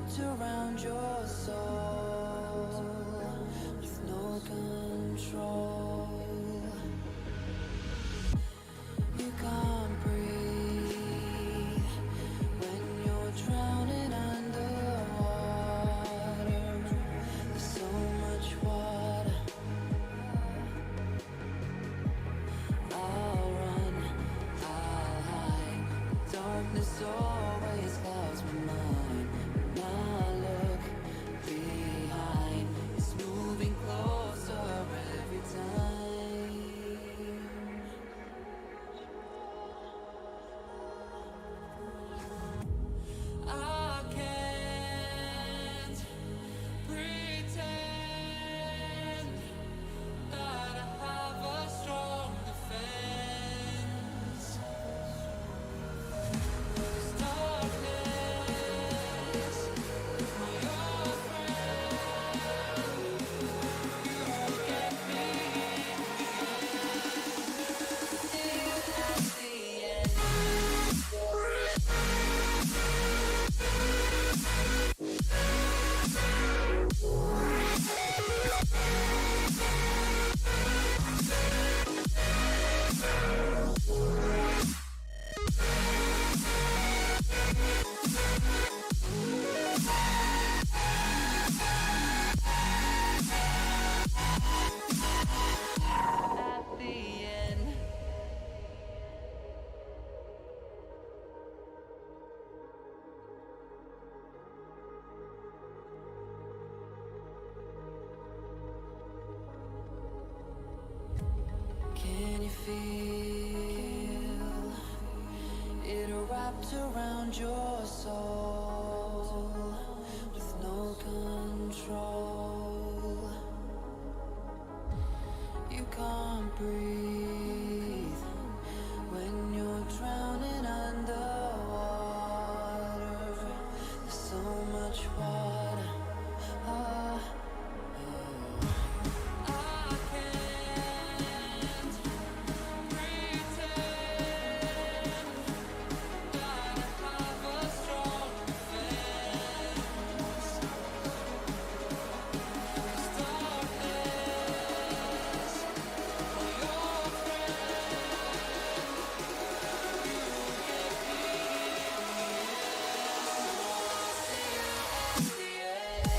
wrapped around your soul with no control. You can't breathe when you're drowning underwater. There's so much water. I'll run, I'll hide. Darkness always clouds my mind. When I look behind, it's moving closer every time. I can't pretend that I have a strong defense. 'Cause darkness is my old friend. You get me at the end. At the end. Can you feel it wrapped around your soul with no control? You can't breathe when you're drowning underwater. There's so much water. I can't pretend that I have a strong defense. 'Cause darkness, my old friend, you get me at the end.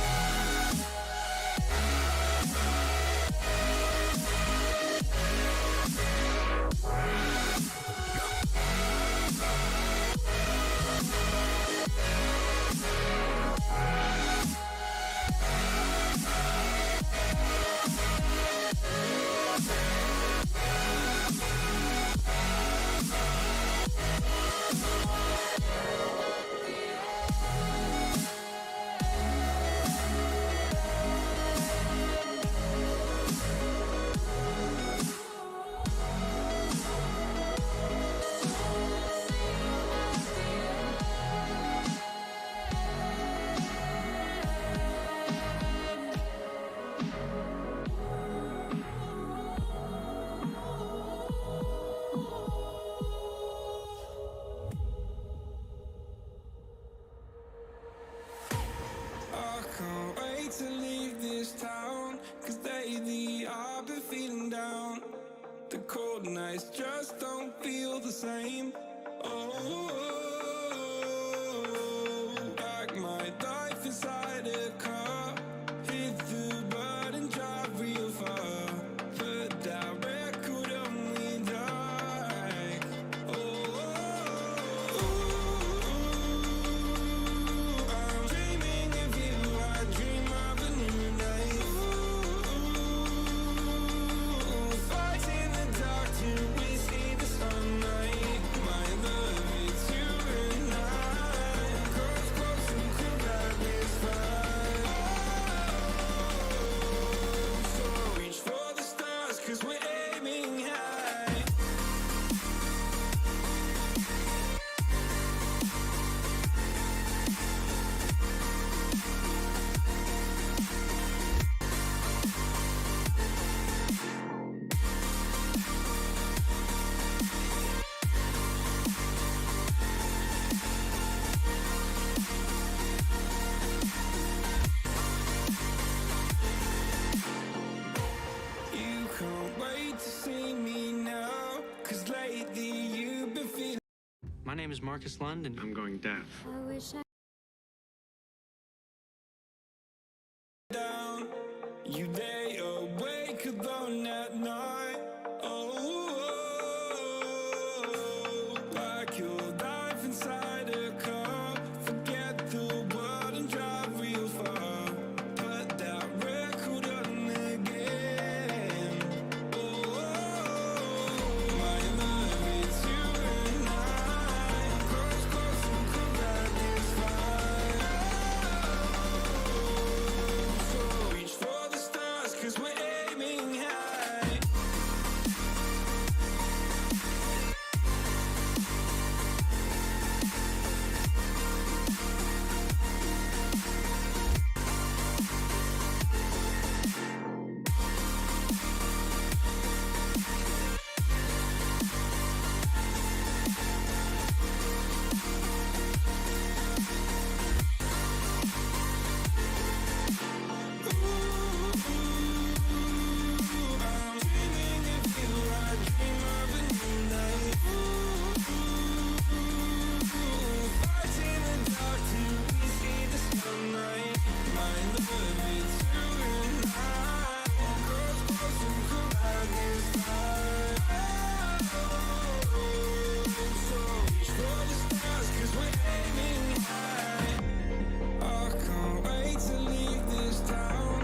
I can't wait to leave this town, 'cause lately I've been feeling down. The cold nights just don't feel the same. Oh, like my life inside a car. Hit the button, drive real far. Put that record on me like, I'm dreaming of you, I dream of a new life. Fighting the dark to escape. My name is Marcus Lund, and I'm going deaf. I wish I Down, you lay awake alone at night. Oh, like your life inside a car. Forget the world and drive real far. Put that record on again. Oh, my love, it's you and I. Close, close, and could light this fire. So reach for the stars, 'cause we're aiming high. I'm dreaming of you, I dream of a new night. Fight in the dark till we see the sunlight. My love, it's you and I. Close, close, and collide this time. So reach for the stars, 'cause we're aiming high. I can't wait to leave this town.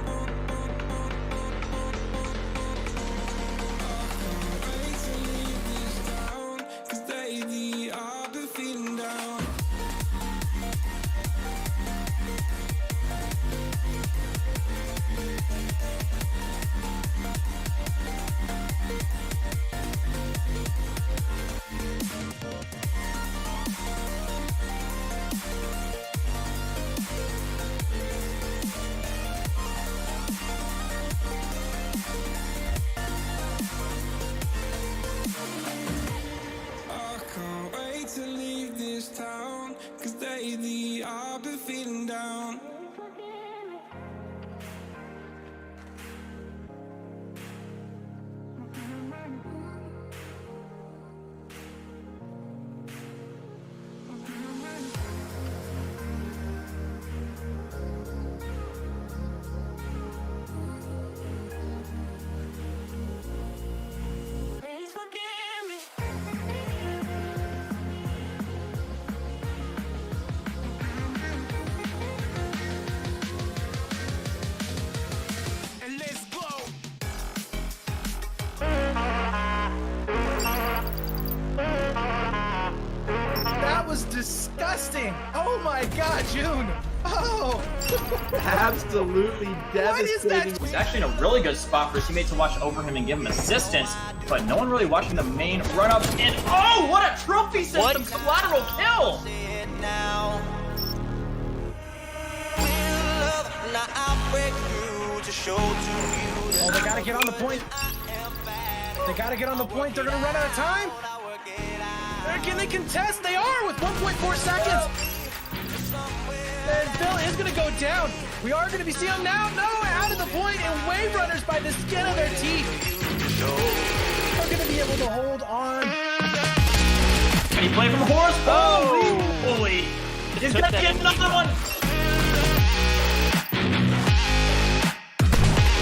Wait to leave this town, 'cause lately I've been feeling down. I can't wait to leave this town, 'cause lately I've been feeling down. Please forgive me. And let's go. That was disgusting. Oh my God, June. Oh, Absolutely what is that? devastating. He's actually in a really good spot for his teammate to watch over him and give him assistance, but no one really watching the main run up. And oh, what a trophy system collateral kill! Oh, they gotta get on the point. They gotta get on the point. They're gonna run out of time. Can they contest? They are with 1.4 seconds. And Phil is gonna go down. We are gonna be seeing him now. No, out of the point, and Wave Runners by the skin of their teeth are gonna be able to hold on. Can he play from a horse? Holy moly! He's gonna get another one!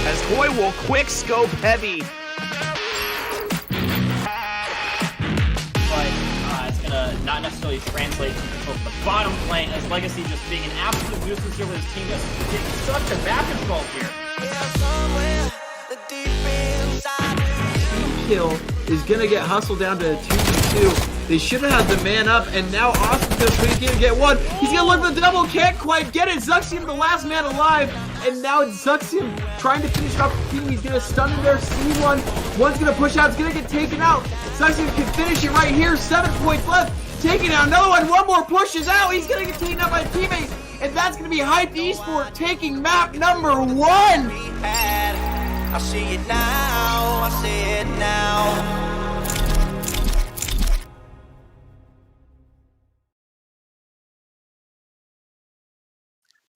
As Koi will quick scope heavy. But it's gonna not necessarily translate to control from the bottom lane, as Legacy just being an absolute nuisance here with his team just getting such a back control here. Kill is gonna get hustled down to 2v2. They should have had the man up, and now Austin feels pretty good to get one. He's gonna look for the double, can't quite get it. Zuxium, the last man alive, and now it's Zuxium trying to finish off the team. He's gonna stun him there, see one. One's gonna push out, it's gonna get taken out. Zuxium can finish it right here, 7 points left. Taking out another one more pushes out. He's gonna get taken out by teammates, and that's gonna be Hype Esport taking map number 1. I see it now, I see it now.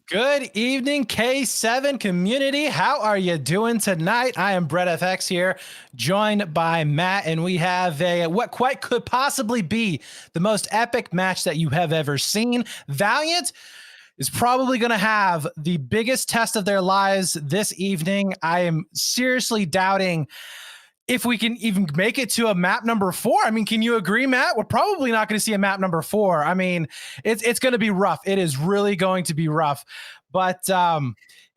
Good evening, K7 community. How are you doing tonight? I am Brett FX here, joined by Matt, and we have what quite could possibly be the most epic match that you have ever seen. Valiant is probably going to have the biggest test of their lives this evening. I am seriously doubting if we can even make it to a map number 4. I mean, can you agree, Matt? We're probably not going to see a map number 4. I mean, it's going to be rough. It is really going to be rough. But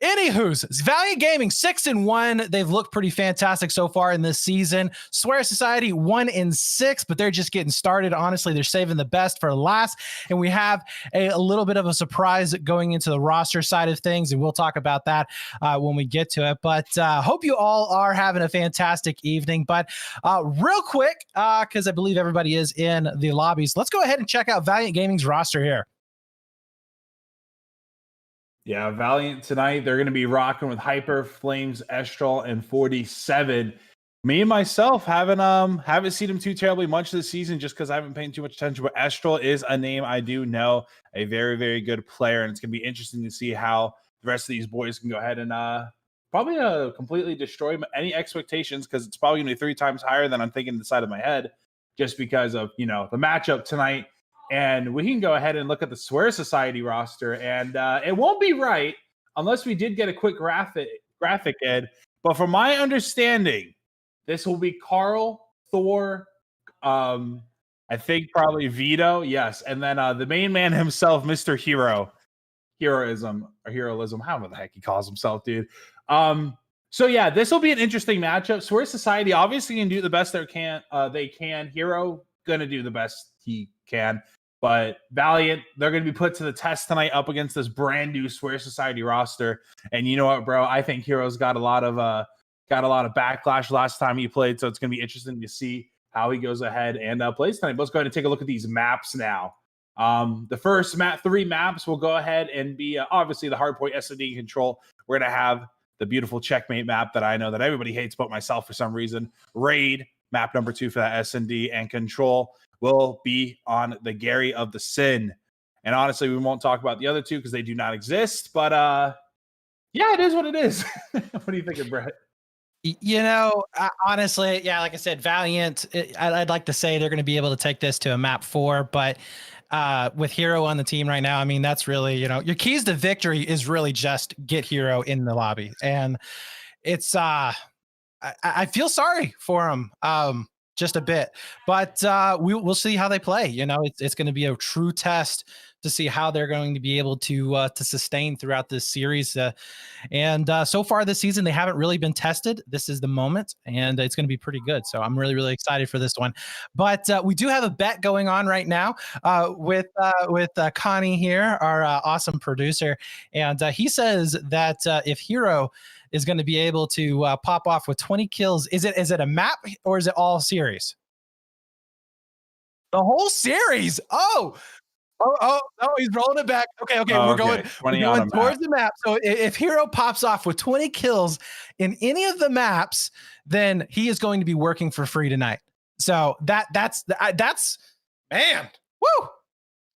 anywho's, Valiant Gaming 6-1. They've looked pretty fantastic so far in this season. Swear Society 1-6, but they're just getting started. Honestly, they're saving the best for last. And we have a little bit of a surprise going into the roster side of things, and we'll talk about that when we get to it. But hope you all are having a fantastic evening. But real quick, because I believe everybody is in the lobbies, let's go ahead and check out Valiant Gaming's roster here. Yeah, Valiant tonight, they're going to be rocking with Hyper, Flames, Estral, and 47. Me and myself haven't seen him too terribly much this season just because I haven't paid too much attention. But Estral is a name I do know, a very, very good player, and it's going to be interesting to see how the rest of these boys can go ahead and probably completely destroy any expectations, because it's probably going to be 3 times higher than I'm thinking inside of my head, just because of, you know, the matchup tonight. And we can go ahead and look at the Swear Society roster, and it won't be right unless we did get a quick graphic, Ed. But from my understanding, this will be Carl, Thor, I think probably Vito, yes, and then the main man himself, Mr. Heroism, however the heck he calls himself, dude. So yeah, this will be an interesting matchup. Swear Society obviously can do the best they can. Hero gonna do the best he can. But Valiant, they're going to be put to the test tonight up against this brand new Swear Society roster. And you know what, bro? I think Hero's got a lot of backlash last time he played, so it's going to be interesting to see how he goes ahead and plays tonight. Let's go ahead and take a look at these maps now. The first 3 maps will go ahead and be obviously the hardpoint S&D control. We're going to have the beautiful checkmate map that I know that everybody hates but myself for some reason. Raid, map number 2 for that S&D, and control will be on the Gary of the Sin. And honestly, we won't talk about the other 2 because they do not exist. But yeah, it is what it is. What do you think, Brett? You know, honestly, yeah, like I said, Valiant, I'd like to say they're going to be able to take this to a map 4, but with Hero on the team right now, I mean, that's really, you know, your keys to victory is really just get Hero in the lobby. And it's, I feel sorry for him. Just a bit, but we'll see how they play. You know, it's going to be a true test to see how they're going to be able to sustain throughout this series. And so far this season, they haven't really been tested. This is the moment, and it's going to be pretty good. So I'm really, really excited for this one. But we do have a bet going on right now with Connie here, our awesome producer, and he says that if Hero is going to be able to pop off with 20 kills. Is it a map or is it all series? The whole series. Oh, he's rolling it back. Okay. We're going towards the map. So if Hero pops off with 20 kills in any of the maps, then he is going to be working for free tonight. So that's man. Woo.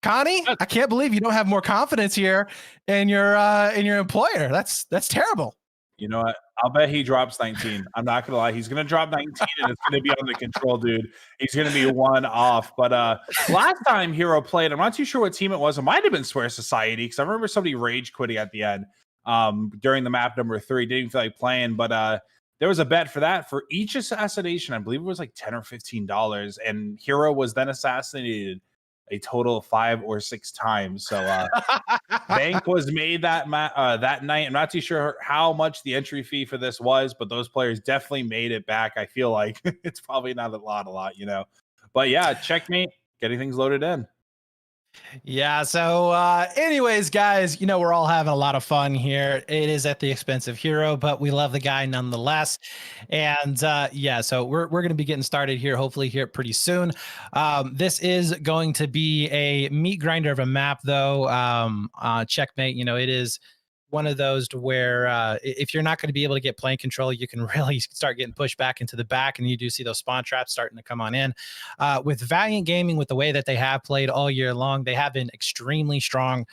Connie, I can't believe you don't have more confidence here in your employer. That's terrible. You know what? I'll bet he drops 19. I'm not going to lie. He's going to drop 19, and it's going to be on the control, dude. He's going to be 1 off. But last time Hero played, I'm not too sure what team it was. It might have been Swear Society, because I remember somebody rage quitting at the end during the map number 3. Didn't even feel like playing. But there was a bet for that. For each assassination, I believe it was like $10 or $15. And Hero was then assassinated a total of 5 or 6 times. So bank was made that night. I'm not too sure how much the entry fee for this was, but those players definitely made it back. I feel like it's probably not a lot, you know. But yeah, checkmate, getting things loaded in. Yeah. So anyways, guys, you know, we're all having a lot of fun here. It is at the expense of Hero, but we love the guy nonetheless. And yeah, so we're going to be getting started here, hopefully here pretty soon. This is going to be a meat grinder of a map, though. Checkmate, you know, it is one of those to where if you're not going to be able to get plane control, you can really start getting pushed back into the back, and you do see those spawn traps starting to come on in. With Valiant Gaming, with the way that they have played all year long, they have been extremely strong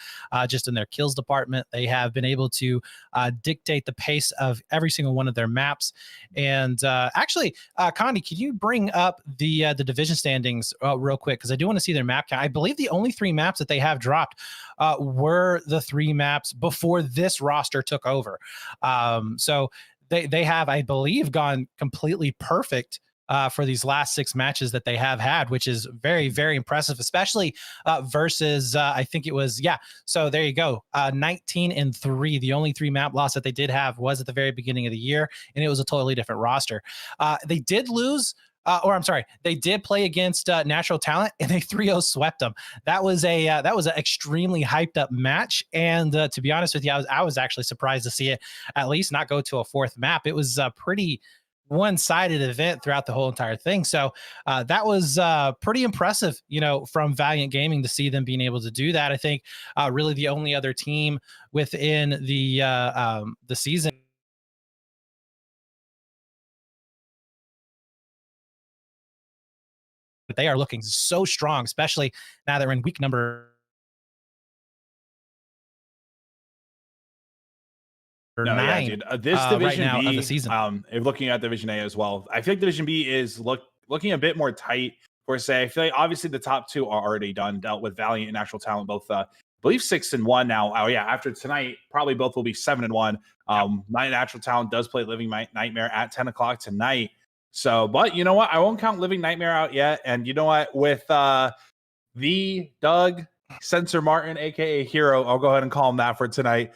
just in their kills department. They have been able to dictate the pace of every single one of their maps. And actually, Condi, can you bring up the division standings real quick? Because I do want to see their map count. I believe the only 3 maps that they have dropped were the 3 maps before this roster took over. So they have, I believe, gone completely perfect for these last 6 matches that they have had, which is very, very impressive, especially versus, I think it was, yeah. So there you go. 19-3. The only 3 map loss that they did have was at the very beginning of the year, and it was a totally different roster. They did lose. Or I'm sorry, they did play against Natural Talent, and they 3-0 swept them. That was an extremely hyped up match, and to be honest with you, I was actually surprised to see it at least not go to a 4th map. It was a pretty one-sided event throughout the whole entire thing. So that was pretty impressive, from Valiant Gaming to see them being able to do that. I think really the only other team within the season but they are looking so strong, especially now that we're in week number No, 9. yeah, dude. This Division right now B, of the season. Looking at Division A as well, I feel like Division B is looking a bit more tight. For say, I feel like obviously the top 2 are already dealt with. Valiant and Natural Talent both, I believe 6-1 now. Oh yeah, after tonight, probably both will be 7-1. Natural Talent does play Living Nightmare at 10 o'clock tonight. So, but you know what? I won't count Living Nightmare out yet. And you know what? With the Doug Sensor Martin, aka Hero, I'll go ahead and call him that for tonight.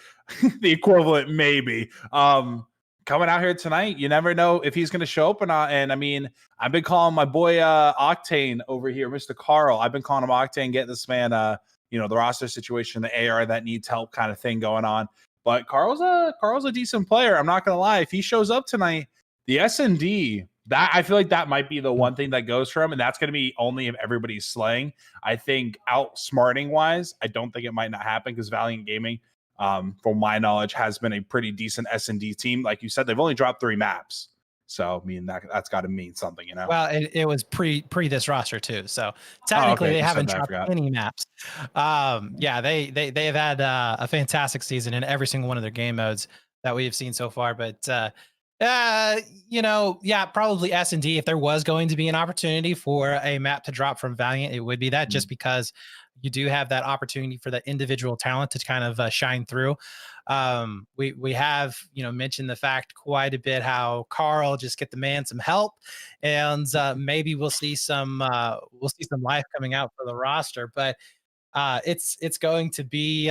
The equivalent, maybe. Coming out here tonight, you never know if he's going to show up or not. And I mean, I've been calling my boy Octane over here, Mr. Carl. I've been calling him Octane, getting this man, the roster situation, the AR that needs help kind of thing going on. But Carl's a decent player. I'm not going to lie. If he shows up tonight, the S&D, that I feel like that might be the one thing that goes for him, and that's going to be only if everybody's slaying. I think outsmarting wise, I don't think it might not happen because Valiant Gaming, from my knowledge, has been a pretty decent S&D team. Like you said, they've only dropped 3 maps, so I mean that's got to mean something, Well, it was pre this roster too, so technically they haven't dropped any maps. Yeah, they've had a fantastic season in every single one of their game modes that we've seen so far, but. Yeah, probably S&D. If there was going to be an opportunity for a map to drop from Valiant, it would be that, just because you do have that opportunity for that individual talent to kind of shine through. We have mentioned the fact quite a bit how Carl just get the man some help, and maybe we'll see some life coming out for the roster, but. It's going to be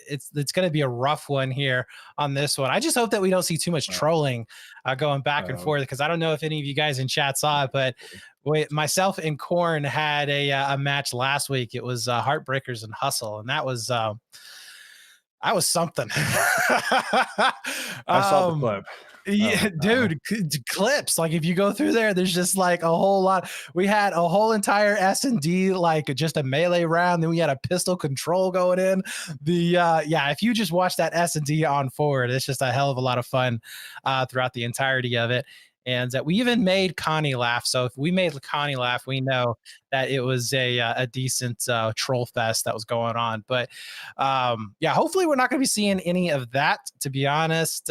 it's going to be a rough one here on this one. I just hope that we don't see too much trolling going back and forth, because I don't know if any of you guys in chat saw it, but myself and Korn had a match last week. It was Heartbreakers and Hustle, and that was something. I saw the clip. Yeah, dude, clips. Like if you go through there, there's just like a whole lot. We had a whole entire S&D, like just a melee round. Then we had a pistol control going in. If you just watch that S&D on forward, it's just a hell of a lot of fun throughout the entirety of it. And we even made Connie laugh. So if we made Connie laugh, we know that it was a decent troll fest that was going on. But hopefully we're not going to be seeing any of that, to be honest.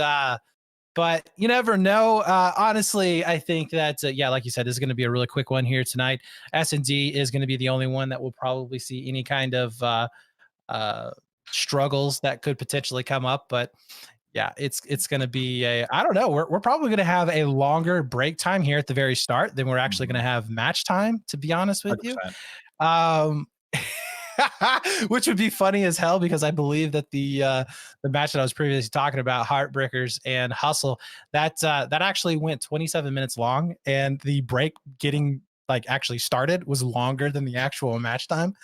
But you never know. Honestly, I think that, like you said, this is going to be a really quick one here tonight. S&D is going to be the only one that will probably see any kind of struggles that could potentially come up. But yeah, it's going to be I don't know. We're probably going to have a longer break time here at the very start than we're actually going to have match time, to be honest with 100%. You. Which would be funny as hell, because I believe that the match that I was previously talking about, Heartbreakers and Hustle, that actually went 27 minutes long, and the break getting like actually started was longer than the actual match time.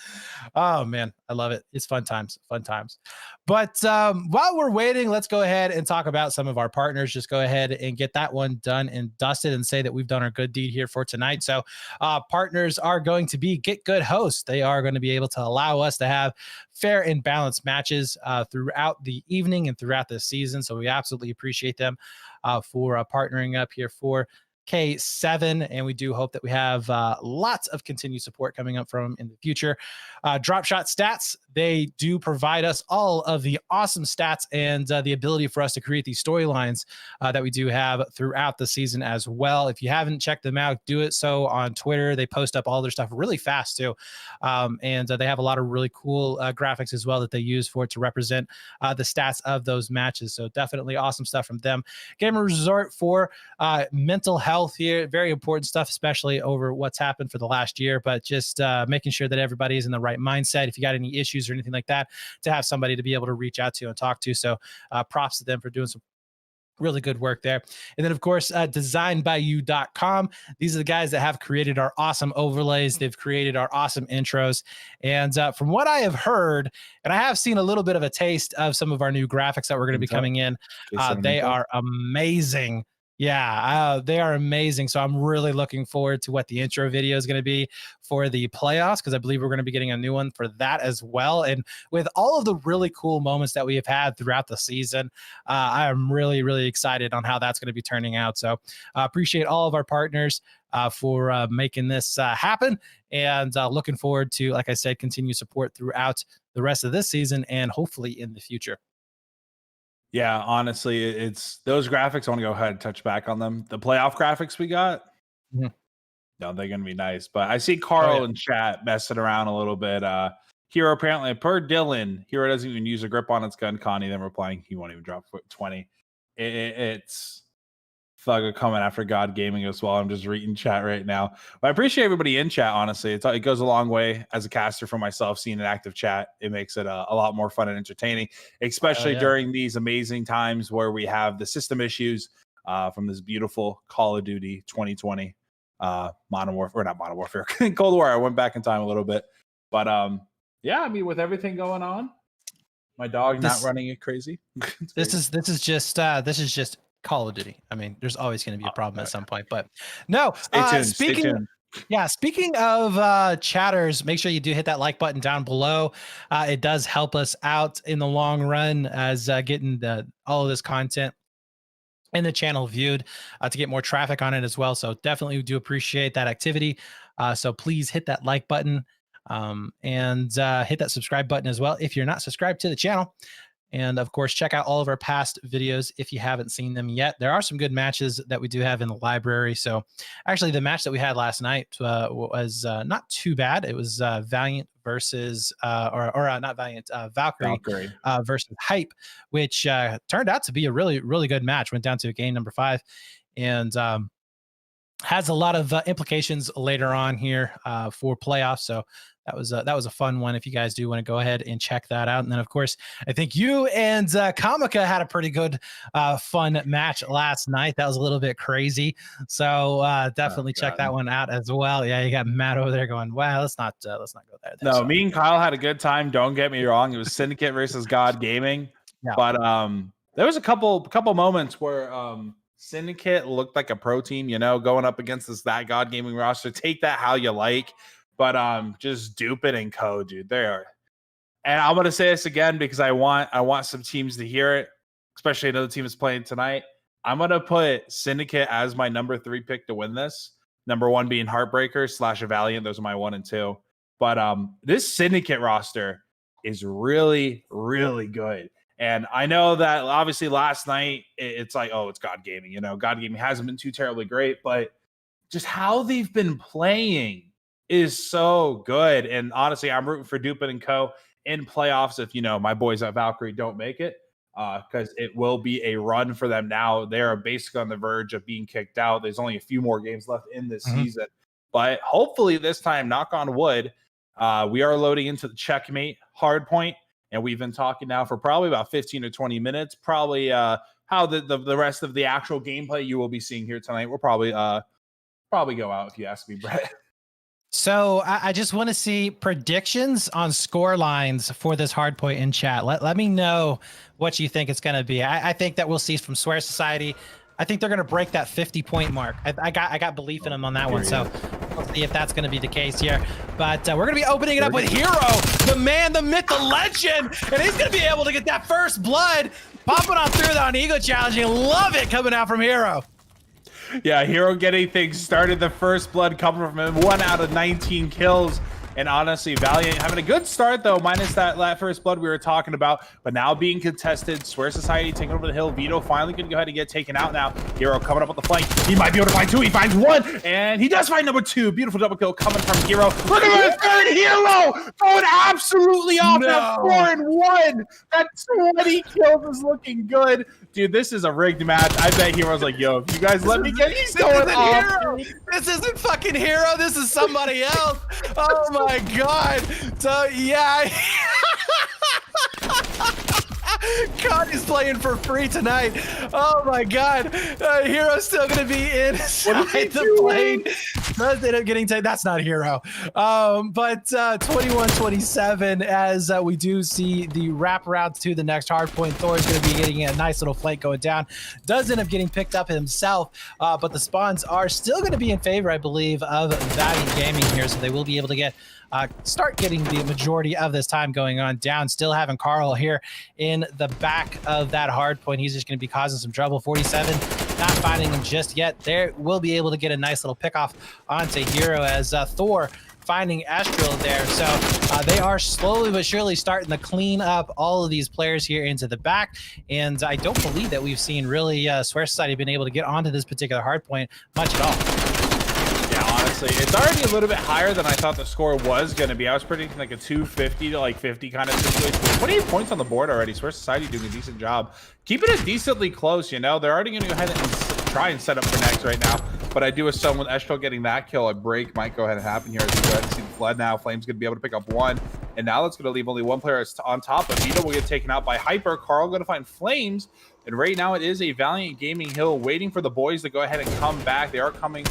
Oh man, I love it. It's fun times, fun times. But while we're waiting, let's go ahead and talk about some of our partners. Just go ahead and get that one done and dusted and say that we've done our good deed here for tonight. So partners are going to be GitGudHosts. They are going to be able to allow us to have fair and balanced matches throughout the evening and throughout the season. So we absolutely appreciate them for partnering up here for K7, and we do hope that we have lots of continued support coming up from in the future. DropShotStats, they do provide us all of the awesome stats and the ability for us to create these storylines that we do have throughout the season as well. If you haven't checked them out, do it so on Twitter. They post up all their stuff really fast too, and they have a lot of really cool graphics as well that they use for it to represent the stats of those matches. So definitely awesome stuff from them. Gamer Resort for mental health here, very important stuff, especially over what's happened for the last year, but just making sure that everybody is in the right mindset. If you got any issues or anything like that, to have somebody to be able to reach out to and talk to. So props to them for doing some really good work there. And then of course, DesignByYou.com. These are the guys that have created our awesome overlays. They've created our awesome intros. And from what I have heard, and I have seen a little bit of a taste of some of our new graphics that we're going to be coming in, they are amazing. Yeah, they are amazing. So I'm really looking forward to what the intro video is going to be for the playoffs, because I believe we're going to be getting a new one for that as well. And with all of the really cool moments that we have had throughout the season, I am really, really excited on how that's going to be turning out. So I appreciate all of our partners for making this happen, and looking forward to, like I said, continue support throughout the rest of this season and hopefully in the future. Yeah, honestly, it's those graphics. I want to go ahead and touch back on them. The playoff graphics we got, no, they're going to be nice. But I see Carl in chat messing around a little bit. Hero apparently, per Dylan, Hero doesn't even use a grip on its gun. Connie, then replying, he won't even drop 20. It's Thugger coming after God Gaming as well. I'm just reading chat right now. But I appreciate everybody in chat, honestly. It goes a long way as a caster for myself, seeing an active chat. It makes it a lot more fun and entertaining, especially during these amazing times where we have the system issues from this beautiful Call of Duty 2020 Modern Warfare, or not Modern Warfare, Cold War. I went back in time a little bit. But yeah, I mean, with everything going on, my dog not running it crazy. This is just Call of Duty. I mean, there's always going to be a problem at some point, but no. Stay tuned. Yeah, speaking of chatters, make sure you do hit that like button down below. It does help us out in the long run as getting all of this content in the channel viewed to get more traffic on it as well. So definitely do appreciate that activity. So please hit that like button and hit that subscribe button as well if you're not subscribed to the channel. And of course, check out all of our past videos if you haven't seen them yet. There are some good matches that we do have in the library. So actually the match that we had last night was not too bad. It was Valiant versus, not Valiant, Valkyrie. Versus Hype, which turned out to be a really, really good match. Went down to game number 5 and has a lot of implications later on here for playoffs. So that was a fun one. If you guys do want to go ahead and check that out. And then of course, I think you and Kamika had a pretty good fun match last night. That was a little bit crazy. So definitely check that one out as well. Yeah, you got Matt over there going, wow, let's not go there. No, so, me and Kyle had a good time. Don't get me wrong. It was Syndicate versus God Gaming. Yeah. But there was a couple moments where Syndicate looked like a pro team, going up against that God Gaming roster. Take that how you like. But just Dupin and Co, dude, they are. And I'm gonna say this again because I want some teams to hear it, especially another team is playing tonight. I'm gonna put Syndicate as my number 3 pick to win this. Number 1 being Heartbreaker / Valiant. Those are my 1 and 2. But this Syndicate roster is really, really good. And I know that obviously last night it's like, oh, it's God Gaming. God Gaming hasn't been too terribly great, but just how they've been playing is so good. And honestly, I'm rooting for Dupin and Co in playoffs if my boys at Valkyrie don't make it, because it will be a run for them now. They are basically on the verge of being kicked out. There's only a few more games left in this season, but hopefully this time, knock on wood, we are loading into the checkmate hard point, and we've been talking now for probably about 15 or 20 minutes. Probably how the rest of the actual gameplay you will be seeing here tonight will probably go out, if you ask me, Brett. So I just want to see predictions on score lines for this hardpoint in chat. Let me know what you think it's going to be. I think that we'll see from Swear Society. I think they're going to break that 50-point mark. I got belief in them on that one. So we'll see if that's going to be the case here. But we're going to be opening it up with Hero, the man, the myth, the legend. And he's going to be able to get that first blood. Popping on through on Ego Challenging. Love it coming out from Hero. Yeah, Hero getting things started. The first blood coming from him. 1 out of 19 kills. And honestly, Valiant having a good start, though, minus that first blood we were talking about. But now being contested. Swear Society taking over the hill. Vito finally going to go ahead and get taken out now. Hero coming up with the flank. He might be able to find 2. He finds 1. And he does find number 2. Beautiful double kill coming from Hero. Look at that third Hero going absolutely off. That 4 and 1. That 20 kills is looking good. Dude, this is a rigged match. I bet Hero's like, yo, if you guys let me get, he's going off. Hero. This isn't fucking Hero. This is somebody else. Oh my God. So yeah. God, he's playing for free tonight. Oh my God. Hero's still gonna be inside the plane. Does end up getting taken. That's not Hero. But 21-27 as we do see the wrap around to the next hard point. Thor is going to be getting a nice little flank going down. Does end up getting picked up himself, but the spawns are still going to be in favor, I believe, of Valiant Gaming here, so they will be able to get start getting the majority of this time going on down. Still having Carl here in the back of that hard point. He's just going to be causing some trouble. 47, not finding him just yet. There will be able to get a nice little pick off onto Hero as Thor finding Astral there. So they are slowly but surely starting to clean up all of these players here into the back. And I don't believe that we've seen really Swear Society been able to get onto this particular hard point much at all. Yeah, honestly, it's already a little bit higher than I thought the score was going to be. I was predicting like a 250 to like 50 kind of situation. 28 points on the board already. Swear Society doing a decent job. Keeping it decently close, you know. They're already going to go ahead and try and set up for next right now. But I do assume with Estral getting that kill, a break might go ahead and happen here as we go ahead and see the flood now. Flame's going to be able to pick up 1. And now that's going to leave only 1 player on top. But Vito will get taken out by Hyper. Carl going to find Flames. And right now it is a Valiant Gaming hill waiting for the boys to go ahead and come back. They are coming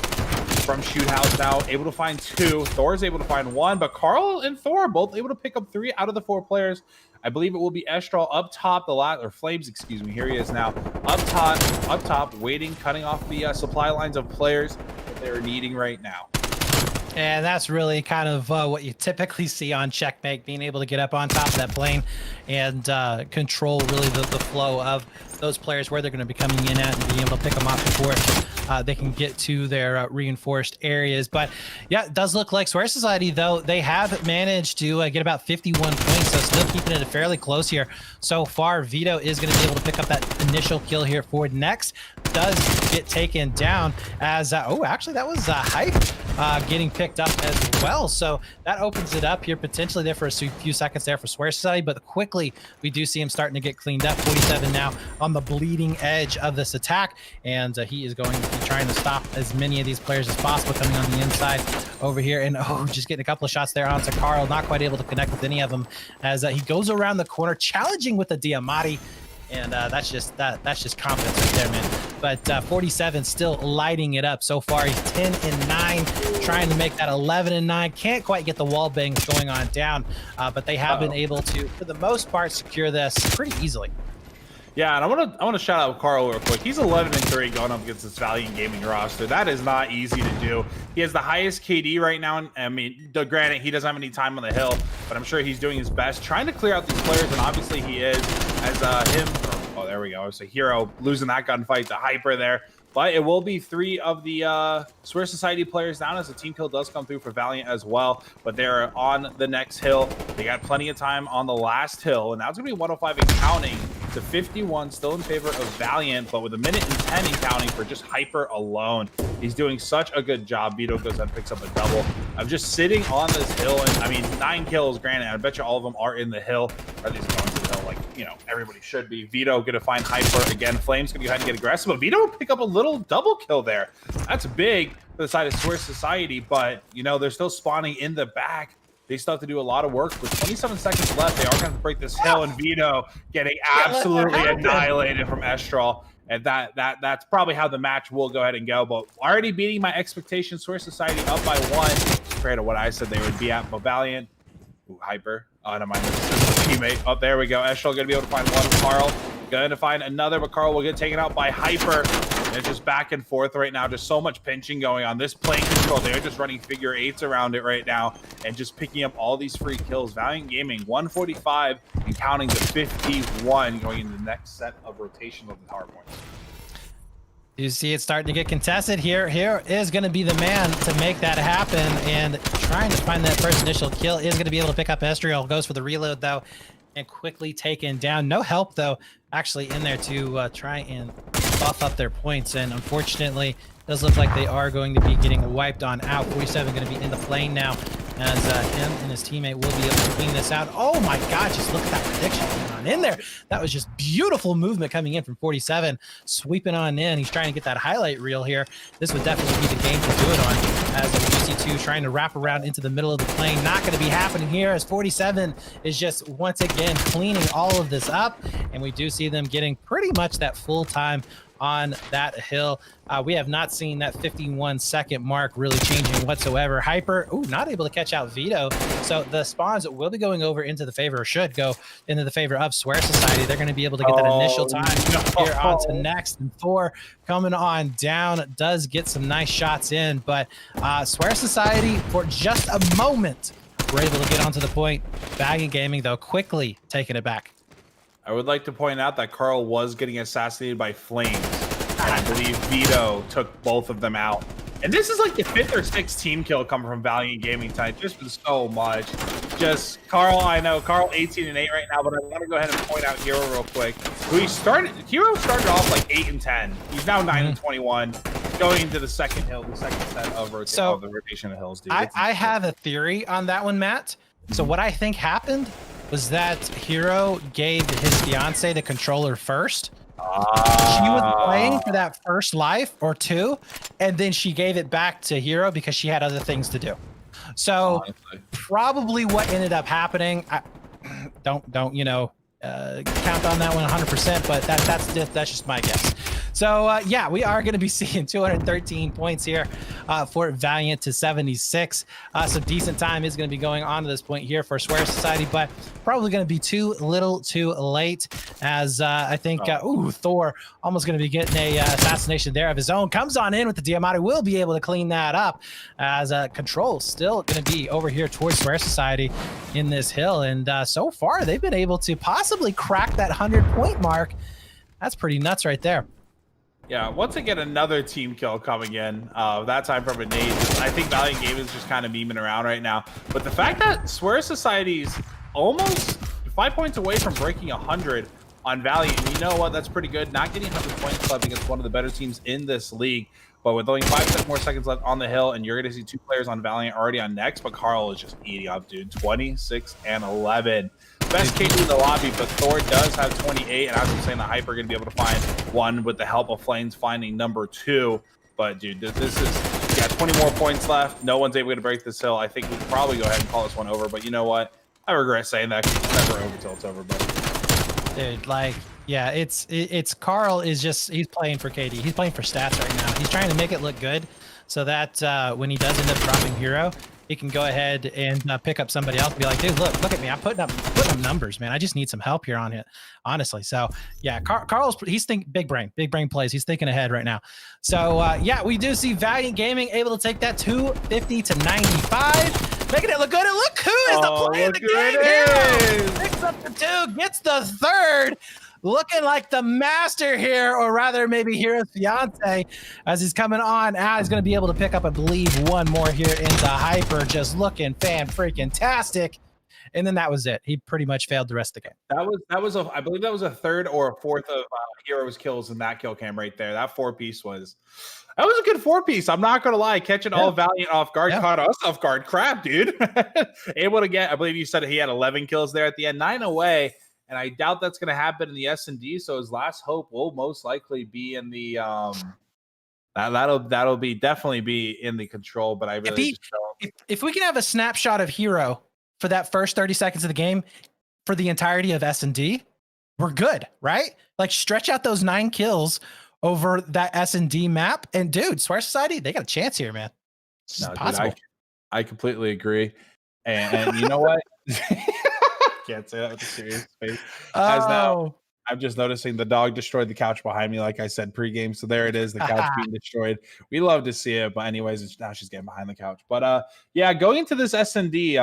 from Shoot House now, able to find 2. Thor's able to find 1, but Carl and Thor are both able to pick up 3 out of the 4 players. I believe it will be Estral up top, or Flames, excuse me. Here he is now, up top, waiting, cutting off the supply lines of players that they're needing right now. And that's really kind of what you typically see on Checkmate, being able to get up on top of that plane and control really the flow of those players, where they're going to be coming in at, and being able to pick them off before they can get to their reinforced areas. But yeah, it does look like Swear Society, though, they have managed to get about 51 points, so still keeping it fairly close here so far. Vito is going to be able to pick up that initial kill here for next. Does get taken down as oh, actually that was Hype getting picked up as well, so that opens it up here potentially there for a few seconds there for Swear Society, but quickly we do see him starting to get cleaned up. 47 now on the bleeding edge of this attack, and he is going to be trying to stop as many of these players as possible coming on the inside over here. And oh, just getting a couple of shots there onto Carl, not quite able to connect with any of them as he goes around the corner challenging with the Diamati. And that's just confidence right there, man. But 47 still lighting it up so far. He's 10 and 9, trying to make that 11 and 9. Can't quite get the wall bangs going on down, but they have been able to, for the most part, secure this pretty easily. Yeah, and I want to shout out Carl real quick. He's 11 and 3 going up against this Valiant Gaming roster. That is not easy to do. He has the highest KD right now. I mean, granted, he doesn't have any time on the hill, but I'm sure he's doing his best trying to clear out these players, and obviously he is. As him, oh, there we go. It's a Hero losing that gunfight to Hyper there. But it will be 3 of the Swear Society players down as the team kill does come through for Valiant as well. But they're on the next hill. They got plenty of time on the last hill. And now it's going to be 105 and counting to 51, still in favor of Valiant. But with 1 minute and 10 and counting for just Hyper alone. He's doing such a good job. Vito goes and picks up a double. I'm just sitting on this hill. And I mean, 9 kills, granted. I bet you all of them are in the hill. Or at least going to the hill, like, you know, everybody should be. Vito going to find Hyper again. Flame's going to go ahead and get aggressive. But Vito will pick up a little double kill there. That's big for the side of Swear Society, but you know, they're still spawning in the back. They still have to do a lot of work. With 27 seconds left, they are going to break this hill, and Vito getting absolutely annihilated from Estral. And that's probably how the match will go ahead and go. But already beating my expectations. Swear Society up by 1. compared to what I said they would be at. But Valiant, Hyper. Oh, never mind. This is a teammate. Oh, there we go. Estrel gonna be able to find one. Carl gonna find another, but Carl will get taken out by Hyper. It's just back and forth right now. Just so much pinching going on. This plane control, they're just running figure eights around it right now and just picking up all these free kills. Valiant Gaming, 145 and counting to 51 going into the next set of rotation of the tower points. You see it starting to get contested here. Here is going to be the man to make that happen, and trying to find that first initial kill is going to be able to pick up Estriel. Goes for the reload though, and quickly taken down. No help though, actually in there to try and buff up their points, and unfortunately, it does look like they are going to be getting wiped on out. 47 going to be in the plane now, as him and his teammate will be able to clean this out. Oh my God, just look at that prediction going on in there. That was just beautiful movement coming in from 47, sweeping on in. He's trying to get that highlight reel here. This would definitely be the game to do it on, as the GC2 trying to wrap around into the middle of the plane. Not going to be happening here, as 47 is just once again cleaning all of this up, and we do see them getting pretty much that full time on that hill. We have not seen that 51-second mark really changing whatsoever. Hyper, not able to catch out Vito. So the spawns will be going over into the favor, or should go into the favor of Swear Society. They're going to be able to get that initial time here on to next. And Thor coming on down, does get some nice shots in, but Swear Society, for just a moment, were able to get onto the point. Valiant Gaming, though, quickly taking it back. I would like to point out that Carl was getting assassinated by flames. And I believe Vito took both of them out. And this is like the 5th or 6th team kill coming from Valiant Gaming tonight. Just for so much. Just Carl, I know Carl 18 and 8 right now, but I want to go ahead and point out Hero real quick. Hero started off like 8 and 10. He's now 9 and 21. Going into the second hill, the second set of the rotation of hills, dude. I have a theory on that one, Matt. So what I think happened was that Hero gave his fiance the controller first. She was playing for that first life or two, and then she gave it back to Hero because she had other things to do. So probably what ended up happening, don't count on that one 100%, but that's just my guess. So yeah, we are going to be seeing 213 points here for Valiant to 76. Some decent time is going to be going on to this point here for Swear Society, but probably going to be too little too late, as I think Thor almost going to be getting a assassination there of his own. Comes on in with the Diamante, will be able to clean that up, as Control still going to be over here towards Swear Society in this hill, and so far they've been able to possibly crack that 100-point mark. That's pretty nuts right there. Yeah, once again, another team kill coming in. That time from a nade. I think Valiant Gaming is just kind of memeing around right now. But the fact that Swear Society's almost 5 points away from breaking 100 on Valiant, and you know what? That's pretty good. Not getting 100 points club against one of the better teams in this league. But with only 5 more seconds left on the hill, and you're going to see 2 players on Valiant already on next, but Carl is just eating up, dude. 26 and 11. Best KD in the lobby, but Thor does have 28, and as I'm saying, the Hyper going to be able to find one with the help of Flames finding number 2. But dude, this is 20 more points left. No one's able to break this hill. I think we can probably go ahead and call this one over. But you know what? I regret saying that, because it's never over till it's over. But dude, like, yeah, it's Carl is just, he's playing for KD. He's playing for stats right now. He's trying to make it look good, so that when he does end up dropping Hero, he can go ahead and pick up somebody else and be like, dude, look at me. I'm putting up numbers, man. I just need some help here on it, honestly. So yeah, Carl's, he's thinking big brain plays. He's thinking ahead right now. So yeah, we do see Valiant Gaming able to take that 250 to 95, making it look good. And look who is the play of the game here. Picks up the 2, gets the 3rd. Looking like the master here, or rather maybe Hero's fiance, as he's coming on. He's going to be able to pick up, I believe, one more here into Hyper, just looking fan-freaking-tastic. And then that was it. He pretty much failed the rest of the game. That was I believe that was a 3rd or a 4th of Hero's kills in that kill cam right there. That 4-piece was a good 4-piece. I'm not going to lie. Catching all Valiant off guard, caught us off guard. Crap, dude. Able to get, I believe you said he had 11 kills there at the end, 9 away. And I doubt that's going to happen in the S&D. So his last hope will most likely be in the that'll be definitely be in the Control. But I really if we can have a snapshot of Hero for that first 30 seconds of the game for the entirety of S&D, we're good, right? Like, stretch out those 9 kills over that S&D map, and dude, Swear Society, they got a chance here, man. It's possible. I completely agree. And you know what? Can't say that with a serious face. As now, I'm just noticing the dog destroyed the couch behind me, like I said pregame. So there it is, the couch being destroyed. We love to see it, but anyways, now she's getting behind the couch. But yeah, going into this S&D,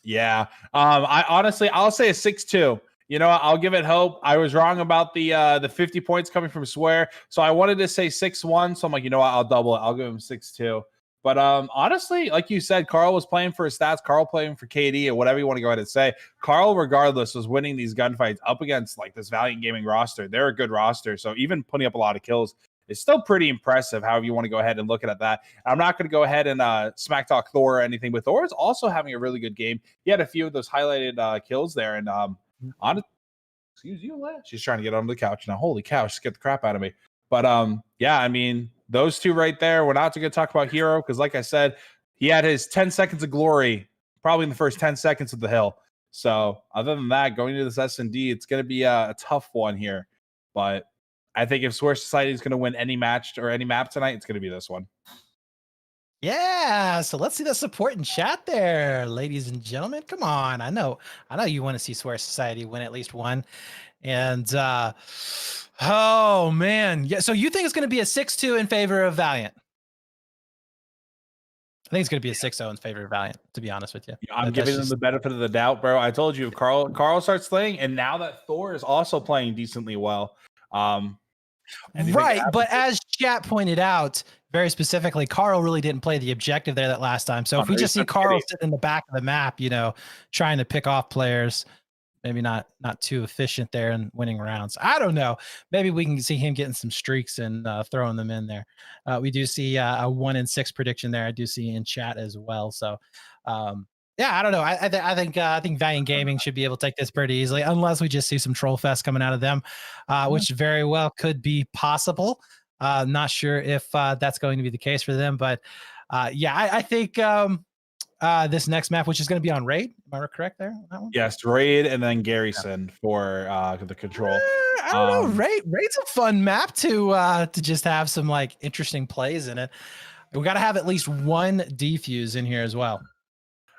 yeah, I honestly, I'll say a 6-2. You know, I'll give it hope. I was wrong about the 50 points coming from Swear, so I wanted to say 6-1. So I'm like, you know what? I'll double it. I'll give him 6-2. But honestly, like you said, Carl was playing for his stats. Carl playing for KD or whatever you want to go ahead and say. Carl, regardless, was winning these gunfights up against like this Valiant Gaming roster. They're a good roster, so even putting up a lot of kills is still pretty impressive. However you want to go ahead and look at that. I'm not going to go ahead and smack talk Thor or anything, but Thor is also having a really good game. He had a few of those highlighted kills there, and excuse you, she's trying to get onto the couch now. Holy cow, she scared the crap out of me. But yeah, I mean, those two right there. We're not going to talk about Hero because, like I said, he had his 10 seconds of glory probably in the first 10 seconds of the hill. So other than that, going to this S&D, it's going to be a tough one here. But I think if Swear Society is going to win any match or any map tonight, it's going to be this one. Yeah, so let's see the support in chat there, ladies and gentlemen. Come on, I know you want to see Swear Society win at least one. And oh man, yeah. So you think it's going to be a 6-2 in favor of Valiant? I think it's going to be a 6-0 in favor of Valiant. To be honest with you, I'm giving them the benefit of the doubt, bro. I told you, Carl starts playing, and now that Thor is also playing decently well. Right, but as chat pointed out very specifically, Carl really didn't play the objective there that last time. So if we just see Carl sitting in the back of the map, you know, trying to pick off players, maybe not too efficient there and winning rounds. I don't know. Maybe we can see him getting some streaks and throwing them in there. We do see a 1-6 prediction there. I do see in chat as well. So yeah, I don't know. I think Valiant Gaming should be able to take this pretty easily, unless we just see some troll fest coming out of them, which very well could be possible. Not sure if that's going to be the case for them, but yeah, I think this next map, which is going to be on Raid, am I correct there? That one? Yes, Raid and then Garrison for the control. I don't know. Raid's a fun map to just have some like interesting plays in it. We got to have at least one defuse in here as well.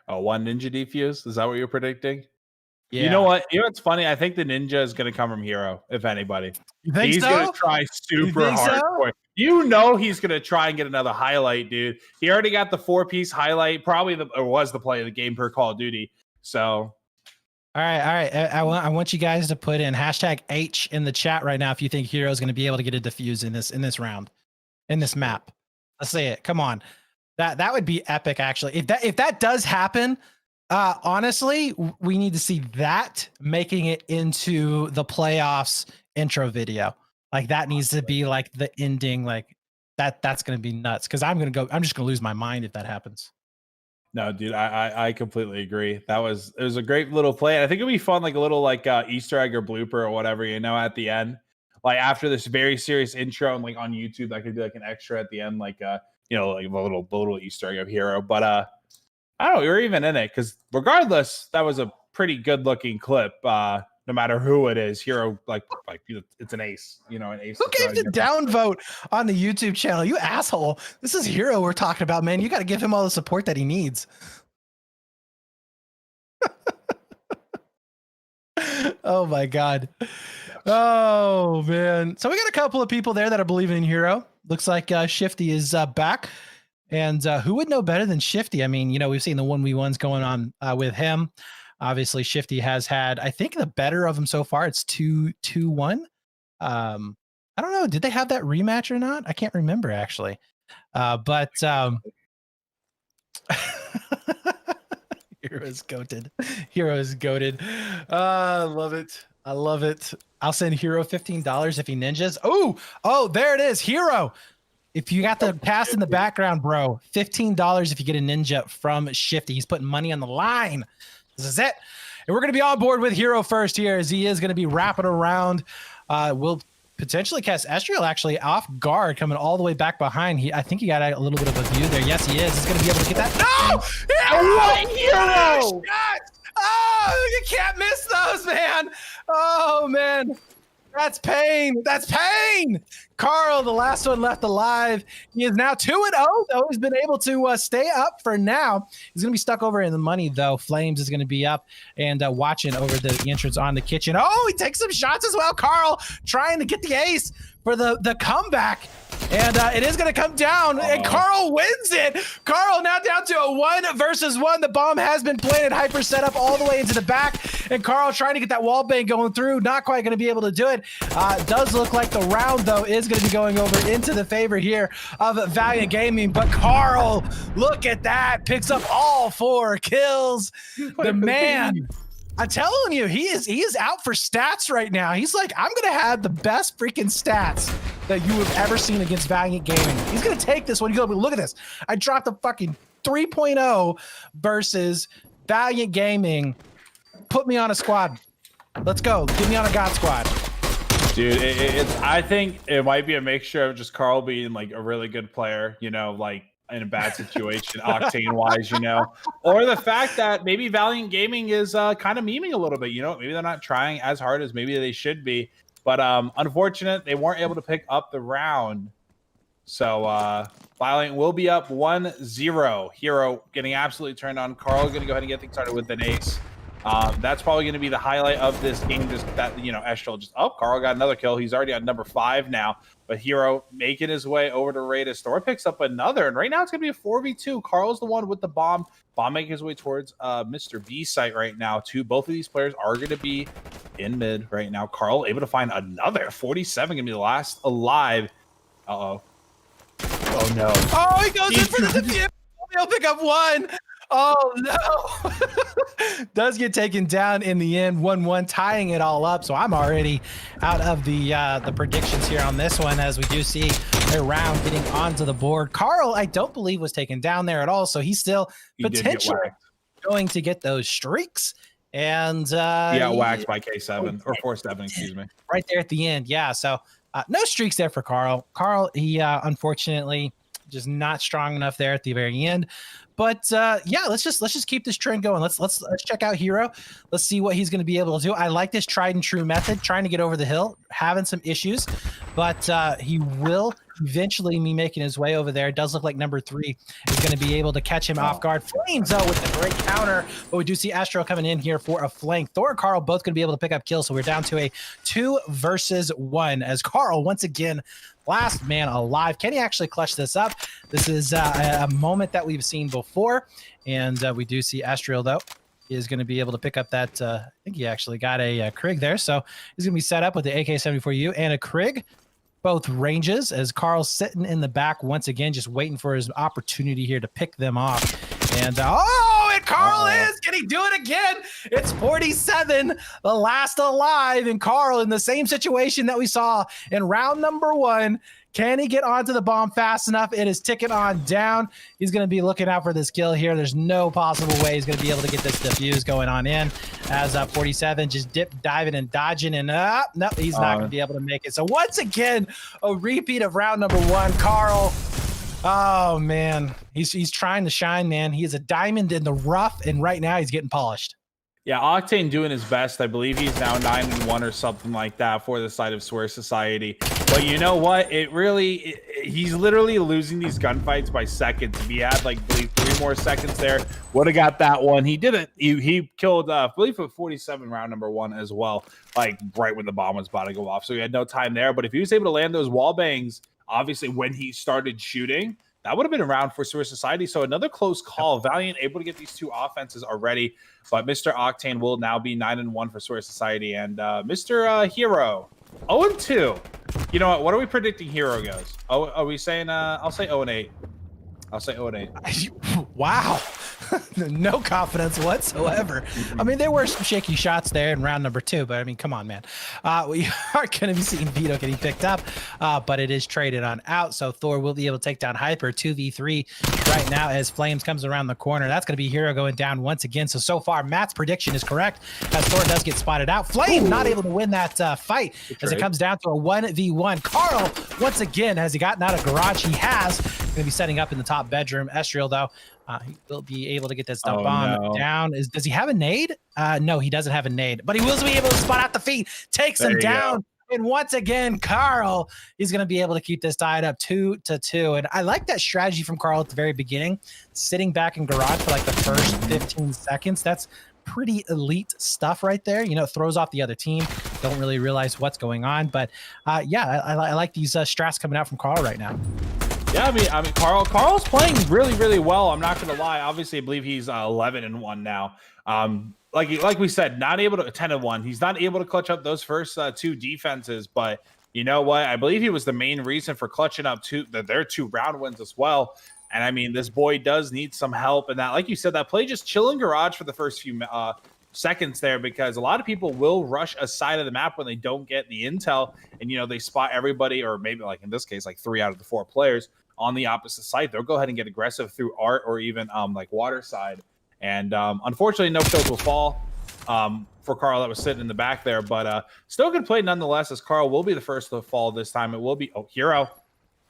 Oh, one ninja defuse? Is that what you're predicting? Yeah. You know what? You know what's funny? I think the ninja is going to come from Hero, if anybody. You think he's going to try super hard. So? You know he's going to try and get another highlight, dude. He already got the 4-piece highlight, probably was the play of the game per Call of Duty. So, all right. I want you guys to put in #H in the chat right now if you think Hero is going to be able to get a defuse in this round, in this map. Let's see it. Come on. That would be epic, actually. If that does happen, honestly, we need to see that making it into the playoffs intro video. Like that needs to be like the ending. Like that's gonna be nuts. Because I'm just gonna lose my mind if that happens. No, dude, I completely agree. It was a great little play. I think it'd be fun, like a little like Easter egg or blooper or whatever, you know, at the end. Like after this very serious intro and like on YouTube, I could do like an extra at the end, like you know, like a little Easter egg of Hero. But I don't know, we were even in it because regardless, that was a pretty good looking clip. No matter who it is, Hero like it's an ace, you know, an ace. Who gave the downvote on the YouTube channel? You asshole! This is Hero we're talking about, man. You got to give him all the support that he needs. Oh my god. Oh man. So we got a couple of people there that are believing in Hero. Looks like Shifty is back. And who would know better than Shifty? I mean, you know, we've seen the 1v1s going on with him. Obviously, Shifty has had, I think, the better of him so far. It's 2-1. I don't know. Did they have that rematch or not? I can't remember, actually. But Hero is goated. Hero is goated. I love it. I love it. I'll send Hero $15 if he ninjas. Oh, there it is. Hero. If you got the pass in the background, bro, $15 if you get a ninja from Shifty. He's putting money on the line. This is it. And we're going to be on board with Hero first here as he is going to be wrapping around. We'll potentially cast Estriel actually off guard, coming all the way back behind. I think he got a little bit of a view there. Yes, he is. He's going to be able to get that. No! What Hero? Oh, you can't miss those, man. Oh, man. That's pain. That's pain. Carl, the last one left alive. He is now 2-0, though. He's been able to stay up for now. He's going to be stuck over in the money, though. Flames is going to be up and watching over the entrance on the kitchen. Oh, he takes some shots as well. Carl trying to get the ace for the comeback. And it is going to come down, and Carl wins it. Carl now down to a 1 versus 1. The bomb has been planted. Hyper set up all the way into the back, and Carl trying to get that wall bang going through. Not quite going to be able to do it. Does look like the round, though, is going to be going over into the favor here of Valiant Gaming. But Carl, look at that. Picks up all 4 kills. The man... I'm telling you, he is out for stats right now. He's like, I'm going to have the best freaking stats that you have ever seen against Valiant Gaming. He's going to take this one. You go, look at this. I dropped a fucking 3.0 versus Valiant Gaming. Put me on a squad. Let's go. Get me on a God squad. Dude, I think it might be a mixture of just Carl being like a really good player, you know, like in a bad situation, octane wise, you know, or the fact that maybe Valiant Gaming is kind of memeing a little bit, you know, maybe they're not trying as hard as maybe they should be, but unfortunate they weren't able to pick up the round. So Valiant will be up 1-0. Hero getting absolutely turned on. Carl going to go ahead and get things started with an ace. That's probably going to be the highlight of this game. Just that, you know, Estrel just, oh, Carl got another kill. He's already at number 5 now. But Hero making his way over to Raiders. Thor picks up another. And right now it's going to be a 4v2. Carl's the one with the bomb. Bomb making his way towards Mr. B site right now, too. Both of these players are going to be in mid right now. Carl able to find another. 47 going to be the last alive. Uh-oh. Oh, no. Oh, he goes in for the defuse. He'll pick up 1. Oh, no. Does get taken down in the end, 1-1, tying it all up. So I'm already out of the predictions here on this one, as we do see a round getting onto the board. Carl, I don't believe, was taken down there at all. So he's still potentially going to get those streaks. And yeah, waxed by K7 or 4-7, excuse me. Right there at the end. Yeah. So no streaks there for Carl. Carl, he unfortunately just not strong enough there at the very end. But yeah, let's just keep this trend going. Let's check out Hero. Let's see what he's going to be able to do. I like this tried and true method, trying to get over the hill, having some issues, but he will eventually be making his way over there. It does look like number 3 is going to be able to catch him off guard. Flames out with the great counter, but we do see Astro coming in here for a flank. Thor and Carl both going to be able to pick up kills, so we're down to a 2 versus 1 as Carl once again last man alive. Can he actually clutch this up? This is a moment that we've seen before, and we do see Astriel, though, is going to be able to pick up that. I think he actually got a Krig there, so he's going to be set up with the AK-74U and a Krig, both ranges, as Carl's sitting in the back once again, just waiting for his opportunity here to pick them off. And and Carl is. Can he do it again? It's 47, the last alive, and Carl in the same situation that we saw in round number 1. Can he get onto the bomb fast enough? It is ticking on down. He's going to be looking out for this kill here. There's no possible way he's going to be able to get this defuse going on in, as 47 just diving and dodging, and no, he's not going to be able to make it. So once again, a repeat of round number 1. Carl, oh man, he's trying to shine, man. He is a diamond in the rough, and right now he's getting polished. Yeah, Octane doing his best. I believe he's now 9-1 or something like that for the side of Swear Society. But you know what? He's literally losing these gunfights by seconds. If he had like, I believe, 3 more seconds there, would have got that one. He did it. He killed, I believe, with 47 round number 1 as well, like right when the bomb was about to go off. So he had no time there. But if he was able to land those wall bangs, obviously when he started shooting, that would have been a round for Swear Society. So another close call. Valiant able to get these 2 offenses already. But Mr. Octane will now be 9-1 for Swear Society. And Mr. Hero, 0-2. You know what? What are we predicting Hero goes? Oh, are we saying, I'll say 0-8. I'll say 0-8. Wow. No confidence whatsoever. I mean, there were some shaky shots there in round number 2, but I mean, come on, man. We are going to be seeing Vito getting picked up, but it is traded on out. So Thor will be able to take down Hyper 2v3 right now as Flames comes around the corner. That's going to be Hero going down once again. So far, Matt's prediction is correct as Thor does get spotted out. Flame not able to win that fight as it comes down to a 1v1. Carl, once again, has he gotten out of garage? He has. Going to be setting up in the top bedroom. Estriel, though, he will be able to get this bomb down. Does he have a nade? No, he doesn't have a nade, but he will be able to spot out the feet, takes him down. And once again, Carl is going to be able to keep this tied up 2-2. And I like that strategy from Carl at the very beginning, sitting back in garage for like the first 15 seconds. That's pretty elite stuff right there. You know, it throws off the other team. Don't really realize what's going on. But yeah, I like these strats coming out from Carl right now. Yeah, I mean, Carl's playing really, really well. I'm not gonna lie. Obviously, I believe he's 11-1 now. Like we said, not able to 10-1. He's not able to clutch up those first 2 defenses. But you know what? I believe he was the main reason for clutching up their 2 round wins as well. And I mean, this boy does need some help. And that, like you said, that play just chill in garage for the first few seconds there, because a lot of people will rush a side of the map when they don't get the intel, and you know, they spot everybody, or maybe like in this case, like 3 out of the 4 players on the opposite side. They'll go ahead and get aggressive through art or even like water side. And unfortunately, no kills will fall for Carl that was sitting in the back there, but still good play nonetheless, as Carl will be the first to fall this time. It will be Hero.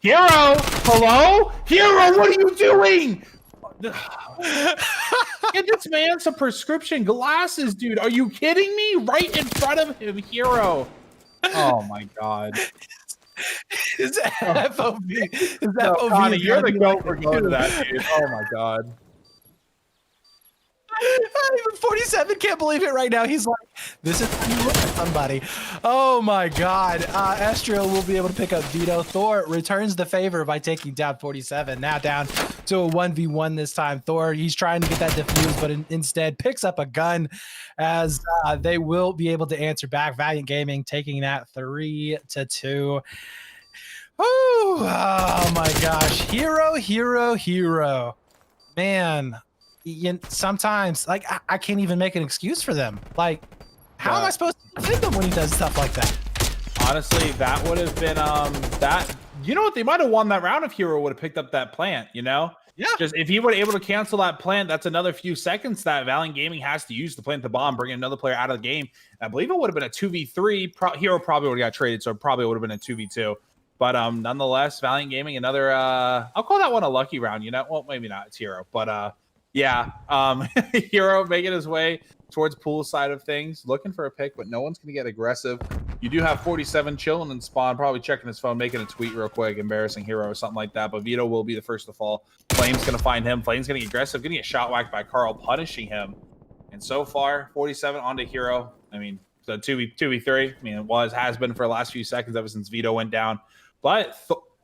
Hello, Hero, what are you doing? Get this man some prescription glasses, dude. Are you kidding me? Right in front of him, Hero. Oh my god. Is that FOV? Is that No, FOV? Connie, you're the goat for going to that, dude. Oh my god. Even 47 can't believe it right now. He's like, this is how you look at somebody. Oh my god. Astro will be able to pick up Vito. Thor returns the favor by taking down 47. Now down to a 1v1 this time. Thor, he's trying to get that defused, but instead picks up a gun, as they will be able to answer back. Valiant Gaming taking that 3-2. Oh my gosh. Hero. Man. Sometimes, like, I can't even make an excuse for them. Like, how am I supposed to defend him when he does stuff like that? Honestly, that would have been that. You know what? They might have won that round if Hero would have picked up that plant. You know, yeah. Just if he were able to cancel that plant, that's another few seconds that Valiant Gaming has to use to plant the bomb, bring another player out of the game. I believe it would have been a 2v3. Hero probably would have got traded, so it probably would have been a 2v2. But nonetheless, Valiant Gaming, another. I'll call that one a lucky round. You know, well, maybe not. It's Hero, but yeah, Hero making his way towards pool side of things, looking for a pick, but no one's going to get aggressive. You do have 47 chilling in spawn, probably checking his phone, making a tweet real quick, embarrassing Hero or something like that, but Vito will be the first to fall. Flame's going to find him. Flame's going to get aggressive, going to get shot whacked by Carl, punishing him. And so far, 47 onto Hero. I mean, the 2v3, I mean, has been for the last few seconds ever since Vito went down. But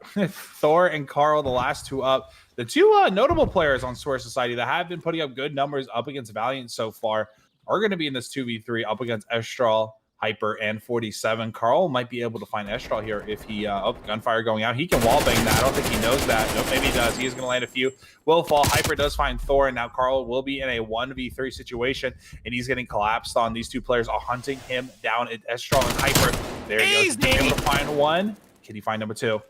Thor and Carl, the last 2 up. The 2 notable players on Source Society that have been putting up good numbers up against Valiant so far are going to be in this 2v3 up against Estral, Hyper, and 47. Carl might be able to find Estral here if he... gunfire going out. He can wallbang that. I don't think he knows that. Nope, maybe he does. He is going to land a few. Will fall. Hyper does find Thor, and now Carl will be in a 1v3 situation, and he's getting collapsed on. These 2 players are hunting him down at Estral and Hyper. There he goes. He's able to find 1. Can he find number 2?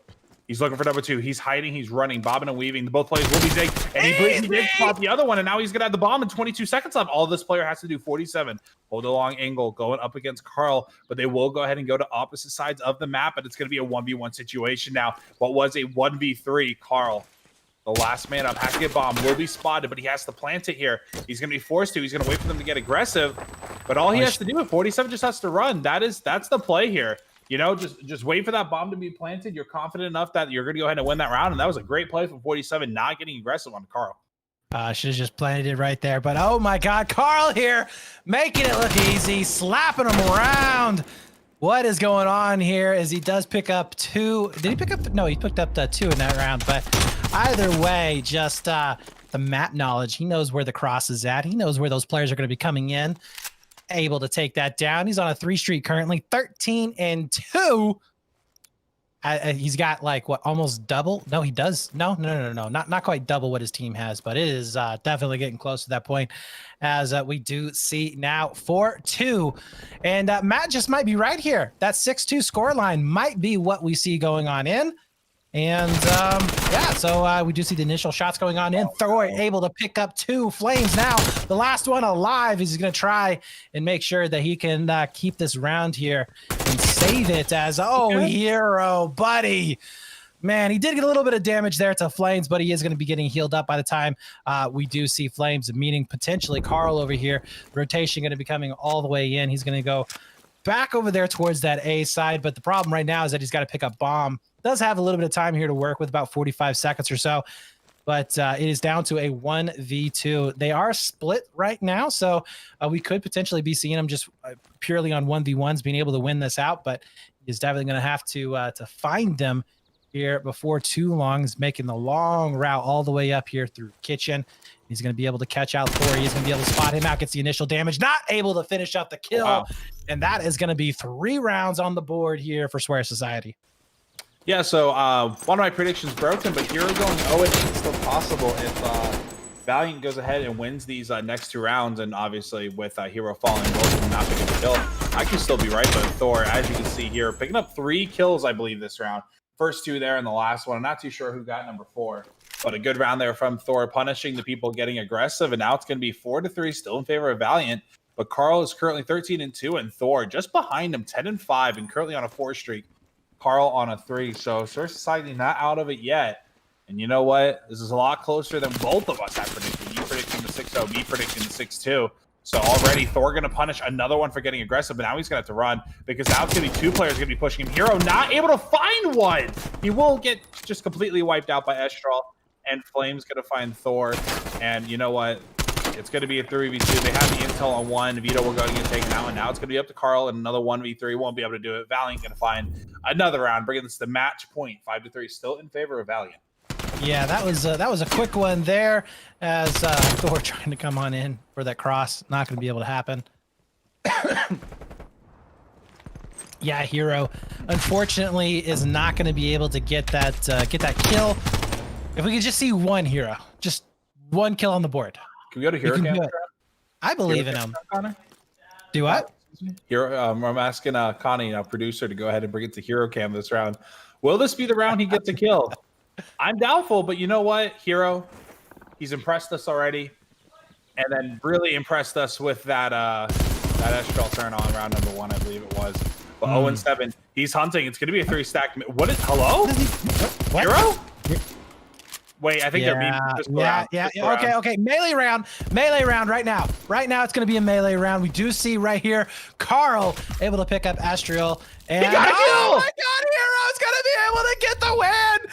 He's looking for number 2. He's hiding. He's running, bobbing and weaving. Both players will be zig. And he did spot the other one, and now he's going to have the bomb in 22 seconds left. All this player has to do, 47. Hold a long angle, going up against Carl, but they will go ahead and go to opposite sides of the map, but it's going to be a 1v1 situation now. What was a 1v3, Carl, the last man up, has to get bombed, will be spotted, but he has to plant it here. He's going to be forced to. He's going to wait for them to get aggressive, but all he has to do at 47 just has to run. That's the play here. You know, just wait for that bomb to be planted. You're confident enough that you're going to go ahead and win that round. And that was a great play from 47, not getting aggressive on Carl. Should have just planted it right there. But, oh, my God, Carl here making it look easy, slapping him around. What is going on here is he does pick up 2. Did he pick up? No, he picked up 2 in that round. But either way, just the map knowledge. He knows where the cross is at. He knows where those players are going to be coming in. Able to take that down. He's on a 3 streak currently, 13-2. He's got like what, almost double? No, he does. No, not quite double what his team has, but it is definitely getting close to that point, as we do see now 4-2. And Matt just might be right here. That 6-2 scoreline might be what we see going on in. And yeah, so we do see the initial shots going on in. Thor able to pick up 2 flames now. The last one alive. He's going to try and make sure that he can keep this round here and save it as, Hero, buddy. Man, he did get a little bit of damage there to Flames, but he is going to be getting healed up by the time we do see Flames, meaning potentially Carl over here. Rotation going to be coming all the way in. He's going to go back over there towards that A side, but the problem right now is that he's got to pick up bomb. Does have a little bit of time here to work with, about 45 seconds or so, but it is down to a 1v2. They are split right now, so we could potentially be seeing them just purely on 1v1s, being able to win this out, but he's definitely going to have to find them here before too long. He's making the long route all the way up here through kitchen. He's going to be able to catch out Thor. He's going to be able to spot him out, gets the initial damage, not able to finish up the kill. Wow. And that is going to be 3 rounds on the board here for Swear Society. Yeah, so one of my predictions broken, but Hero going 0 is still possible if Valiant goes ahead and wins these next 2 rounds. And obviously with Hero falling, Wilson not picking the kill, I could still be right. But Thor, as you can see here, picking up 3 kills, I believe, this round. First 2 there and the last one. I'm not too sure who got number 4, but a good round there from Thor, punishing the people getting aggressive. And now it's going to be 4-3, still in favor of Valiant. But Carl is currently 13-2, and Thor just behind him, 10-5, and currently on a 4 streak. Carl on a 3. So Swear Society not out of it yet. And you know what? This is a lot closer than both of us have predicted. You predicting the 6-0, me predicting the 6-2. So already Thor going to punish another one for getting aggressive, but now he's going to have to run because now it's going to be 2 players going to be pushing him. Hero not able to find one. He will get just completely wiped out by Estral, and Flame's going to find Thor. And you know what? It's going to be a 3v2. They have the intel on 1. Vito will go and get taken out, and now it's going to be up to Carl and another 1v3. Won't be able to do it. Valiant going to find another round, bringing this to match point, 5-3, still in favor of Valiant. Yeah, that was a quick one there as Thor trying to come on in for that cross. Not going to be able to happen. Yeah, Hero, unfortunately, is not going to be able to get that kill. If we could just see one Hero, just 1 kill on the board. Can we go to Hero Cam? I believe in him. Do what? Hero, I'm asking Connie, producer, to go ahead and bring it to Hero Cam this round. Will this be the round he gets a kill? I'm doubtful, but you know what, Hero? He's impressed us already, and then really impressed us with that Estral turn on round number 1, I believe it was. But 0-7, he's hunting. It's going to be a 3-stack. What is? Hello? What? Hero? Wait, I think they're being Okay. Melee round right now. Right now, it's going to be a melee round. We do see right here Carl able to pick up Astral, and he got a kill! Oh my God, Hero's going to be able to get the win.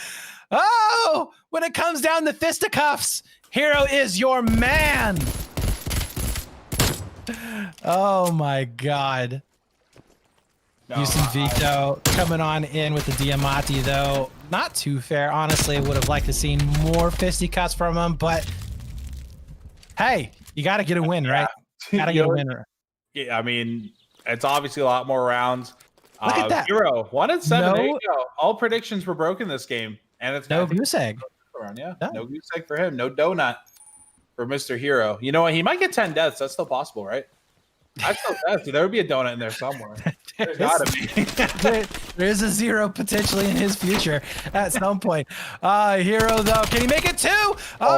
Oh, when it comes down to fisticuffs, Hero is your man. Oh my God. You see Vito coming on in with the Diamante, though. Not too fair. Honestly, would have liked to see more fisticuffs from him, but hey, you got to get a win, right? Got to get a win. Yeah, I mean, it's obviously a lot more rounds. Look at that. Hero, 1-7. There you go. All predictions were broken this game. And it's no goose egg. Yeah, no goose egg for him. No donut for Mr. Hero. You know what? He might get 10 deaths. That's still possible, right? I still think there would be a donut in there somewhere. There's gotta be. There is a 0 potentially in his future at some point. Hero, though, can he make it 2?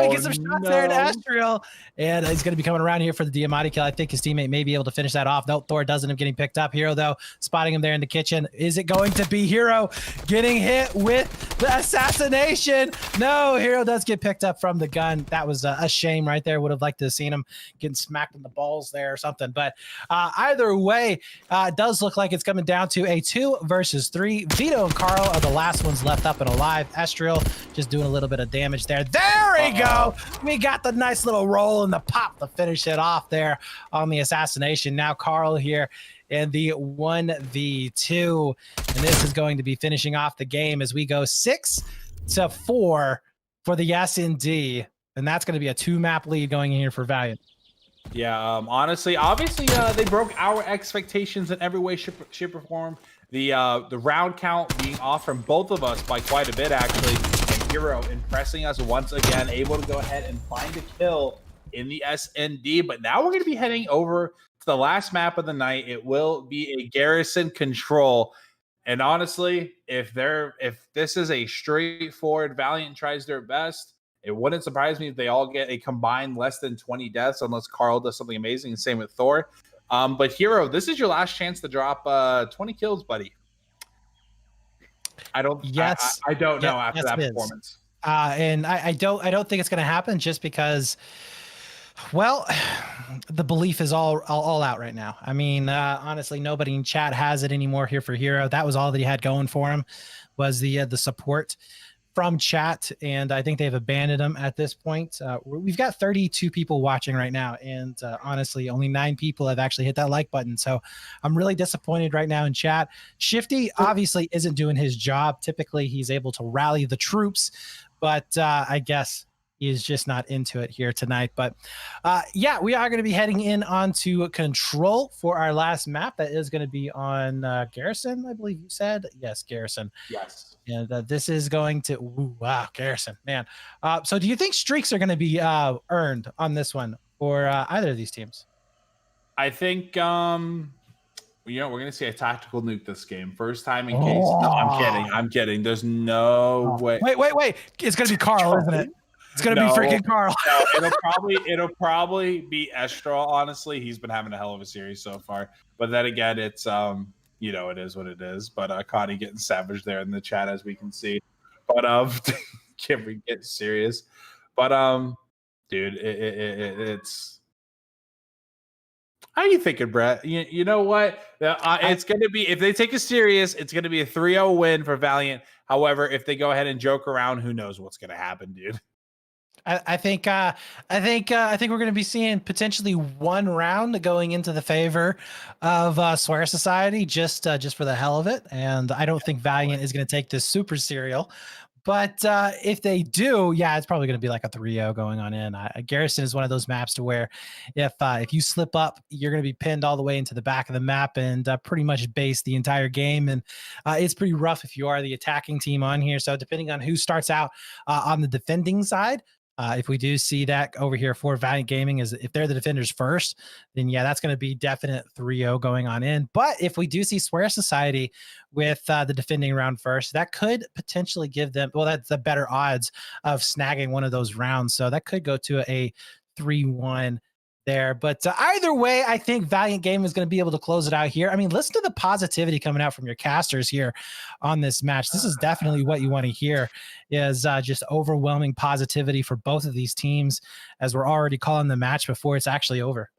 He gets some shots there to Astral, and he's going to be coming around here for the Diamante kill. I think his teammate may be able to finish that off. No, Thor doesn't end up getting picked up. Hero, though, spotting him there in the kitchen. Is it going to be Hero getting hit with the assassination? No, Hero does get picked up from the gun. That was a shame right there. Would have liked to have seen him getting smacked in the balls there or something. But either way, it does look like it's coming down to a 2 versus 3. Vito and Carl are the last ones left up and alive. Estral just doing a little bit of damage there. There we go. We got the nice little roll and the pop to finish it off there on the assassination. Now Carl here in the 1v2. And this is going to be finishing off the game as we go 6-4 for the S&D. And that's going to be a 2-map lead going in here for Valiant. Yeah, honestly, obviously, they broke our expectations in every way, shape, or form. The round count being off from both of us by quite a bit, actually. And Hero impressing us once again, able to go ahead and find a kill in the S&D. But now we're going to be heading over to the last map of the night. It will be a Garrison Control. And honestly, if this is a straightforward Valiant tries their best, it wouldn't surprise me if they all get a combined less than 20 deaths unless Carl does something amazing, and same with Thor. But Hero, this is your last chance to drop 20 kills, buddy. I don't know after that performance. And I don't think it's going to happen just because Well, the belief is all out right now. I mean, honestly, nobody in chat has it anymore here for Hero. That was all that he had going for him, was the support from chat, and I think they've abandoned him at this point. We've got 32 people watching right now, and honestly, only 9 people have actually hit that like button. So I'm really disappointed right now in chat. Shifty obviously isn't doing his job. Typically, he's able to rally the troops, but I guess he is just not into it here tonight. But yeah, we are going to be heading in onto Control for our last map. That is going to be on Garrison, I believe you said. Yes, Garrison. Yes. And this is going to, wow, Garrison, man. So do you think streaks are going to be earned on this one for either of these teams? I think, we're going to see a tactical nuke this game. First time in case. No, I'm kidding. There's no way. Wait. It's going to be Carl, isn't it? It's going to be freaking Carl. No, it'll probably be Estral, honestly. He's been having a hell of a series so far. But then again, it's, it is what it is. But Connie getting savage there in the chat, as we can see. But can we get serious? But dude, it's. How are you thinking, Brett? You know what? It's going to be, if they take it serious, it's going to be a 3-0 win for Valiant. However, if they go ahead and joke around, who knows what's going to happen, dude? I think we're going to be seeing potentially one round going into the favor of Swear Society, just for the hell of it. And I don't think Valiant is going to take this super serial. But if they do, yeah, it's probably going to be like a 3-0 going on in. Garrison is one of those maps to where if you slip up, you're going to be pinned all the way into the back of the map and pretty much base the entire game. And it's pretty rough if you are the attacking team on here. So depending on who starts out on the defending side, if we do see that over here for Valiant Gaming, is if they're the defenders first, then yeah, that's going to be definite 3-0 going on in. But if we do see Swear Society with the defending round first, that could potentially give them, well, that's the better odds of snagging one of those rounds. So that could go to a 3-1 there. But either way, I think Valiant Gaming is going to be able to close it out here. I mean, listen to the positivity coming out from your casters here on this match. This is definitely what you want to hear, is just overwhelming positivity for both of these teams, as we're already calling the match before it's actually over.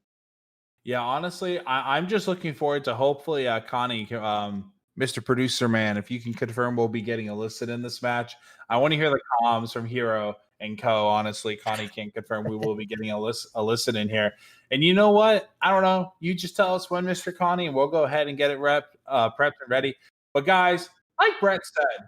Yeah, honestly, I'm just looking forward to hopefully Connie, Mr. Producer Man, if you can confirm we'll be getting a listen in this match. I want to hear the comms from Hero and Co. Honestly, Connie can't confirm we will be getting a listen in here. And you know what? I don't know. You just tell us when, Mr. Connie, and we'll go ahead and get it prepped and ready. But guys, like Brett said,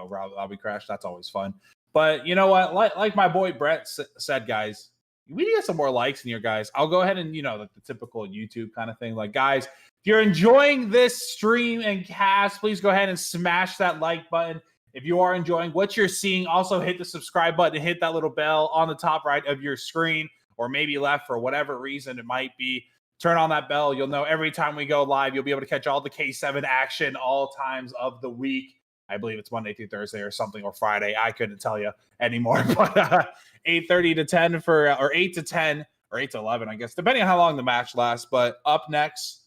Robbie Crash, that's always fun. But you know what? Like my boy Brett said, guys, we need to get some more likes in here, guys. I'll go ahead and, the typical YouTube kind of thing. Like, guys, if you're enjoying this stream and cast, please go ahead and smash that like button. If you are enjoying what you're seeing, also hit the subscribe button and hit that little bell on the top right of your screen, or maybe left for whatever reason it might be. Turn on that bell. You'll know every time we go live. You'll be able to catch all the K7 action all times of the week. I believe it's Monday through Thursday or something, or Friday. I couldn't tell you anymore. But 8:30 to 10 or 8 to 10 or 8 to 11, I guess, depending on how long the match lasts. But up next,